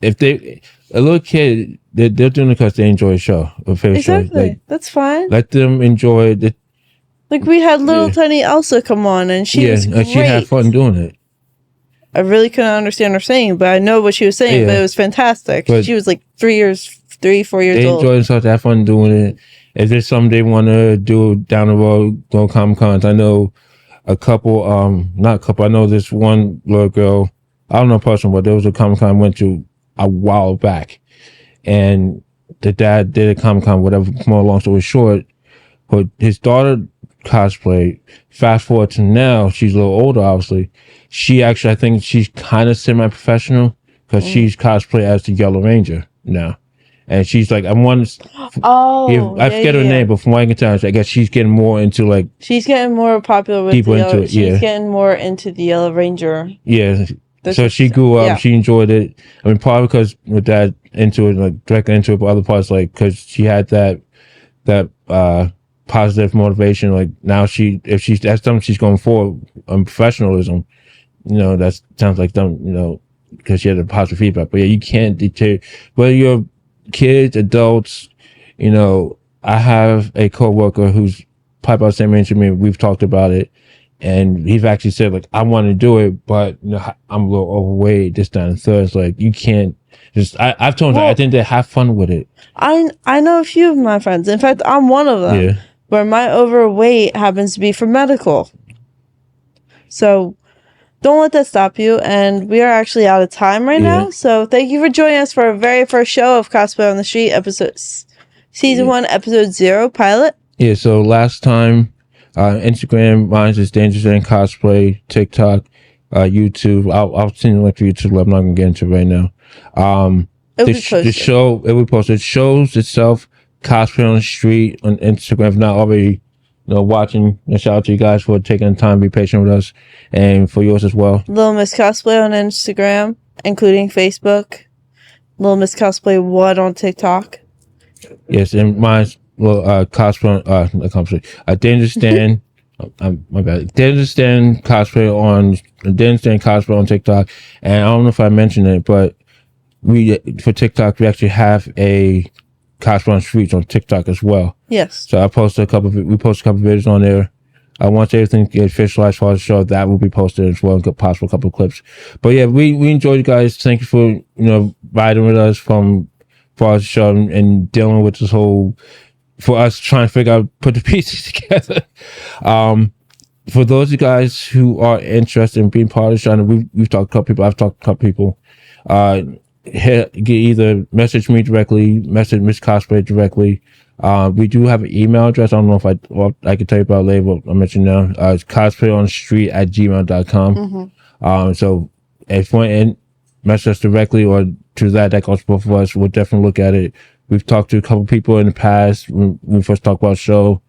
If a little kid, they're doing it because they enjoy a show or favorite exactly, show. Like, that's fine. Let them enjoy it. Like we had little tiny Elsa come on, and she was great. She had fun doing it. I really couldn't understand her saying, but I know what she was saying. But it was fantastic. But she was like 4 years old. They enjoy themselves, have fun doing it. If there's something they want to do down the road, go Comic-Cons. I know a couple, not a couple. I know this one little girl. I don't know person, but there was a Comic-Con I went to a while back, and the dad did a Comic-Con. Whatever. More long story short, but his daughter cosplay. Fast forward to now, she's a little older, obviously. She actually, I think she's kind of semi-professional because she's cosplay as the Yellow Ranger now. And she's like, I forget her name, but from what I can tell, I guess she's getting more into like. She's getting more popular with she's getting more into the Yellow Ranger. Yeah. So she grew up, she enjoyed it. I mean, probably because with that into it, like directly into it, but other parts, like, because she had that positive motivation. Like now that's something she's going for professionalism. You know, that sounds like them, you know, because she had a positive feedback. But yeah, you can't deter whether you're kids, adults. You know, I have a coworker who's probably about the same age as me. We've talked about it, and he's actually said like, I want to do it, but you know, I'm a little overweight, this, that, and third. It's like, you can't just. I've told them I think they have fun with it. I know a few of my friends. In fact, I'm one of them. Yeah. Where my overweight happens to be for medical. So don't let that stop you. And we are actually out of time right now. So thank you for joining us for our very first show of Cosplay on the Street, season 1, episode 0 pilot. Yeah. So last time, Instagram, mine is Dangerous Dan Cosplay, TikTok, YouTube. I'll send you a link for YouTube. I'm not gonna get into it right now. The show it will post. It shows itself. Cosplay on the Street on Instagram. If not already, you know, watching. And shout out to you guys for taking the time to be patient with us, and for yours as well. Little Miss Cosplay on Instagram, including Facebook. Little Miss Cosplay what on TikTok? Yes, and mine's cosplay. Dangerous Dan. My bad. Dangerous Dan Cosplay on TikTok, and I don't know if I mentioned it, but for TikTok we actually have a Cosplay on Streets on TikTok as well. Yes. So we post a couple videos on there. Once everything gets officialized for the show, that will be posted as well, and get possible couple of clips. But yeah, we enjoyed you guys. Thank you for, you know, riding with us from for our show and dealing with this whole, for us trying to figure out, put the pieces together. For those of you guys who are interested in being part of the show, and we've talked to a couple people, I've talked to a couple people, either message me directly, message Miss Cosplay directly. We do have an email address. I don't know if I can tell you about it later, but I'll mention now. It's cosplayonstreet@gmail.com. So if you want to message us directly or to that goes for both of us, we'll definitely look at it. We've talked to a couple people in the past when we first talked about the show.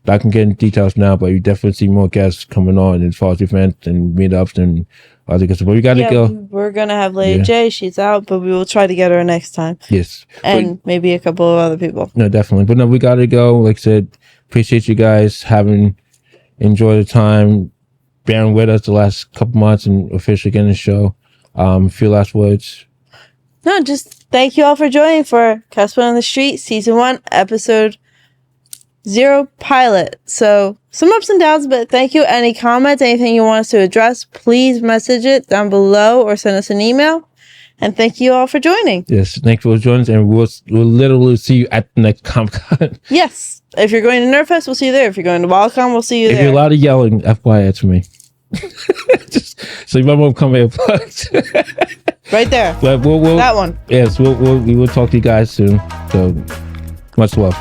I can get into details now, but you definitely see more guests coming on as far as events and meetups and other good stuff. But we got to go. We're going to have Lady J. She's out, but we will try to get her next time. Yes. And maybe a couple of other people. No, definitely. But no, we got to go. Like I said, appreciate you guys having enjoyed the time, bearing with us the last couple months and officially getting the show. Few last words. No, just thank you all for joining for Cosplay on the Street, Season 1, Episode 0 pilot. So some ups and downs, but thank you. Any comments, anything you want us to address, please message it down below or send us an email. And thank you all for joining. Yes, thank you for joining us, and we'll literally see you at the next Comic-Con. Yes. If you're going to Nerdfest, we'll see you there. If you're going to WildCon, we'll see you there. If you're allowed to yelling, FYI to me. So you might want to come here. Right there. But we'll that one. Yes, we will talk to you guys soon. So much love.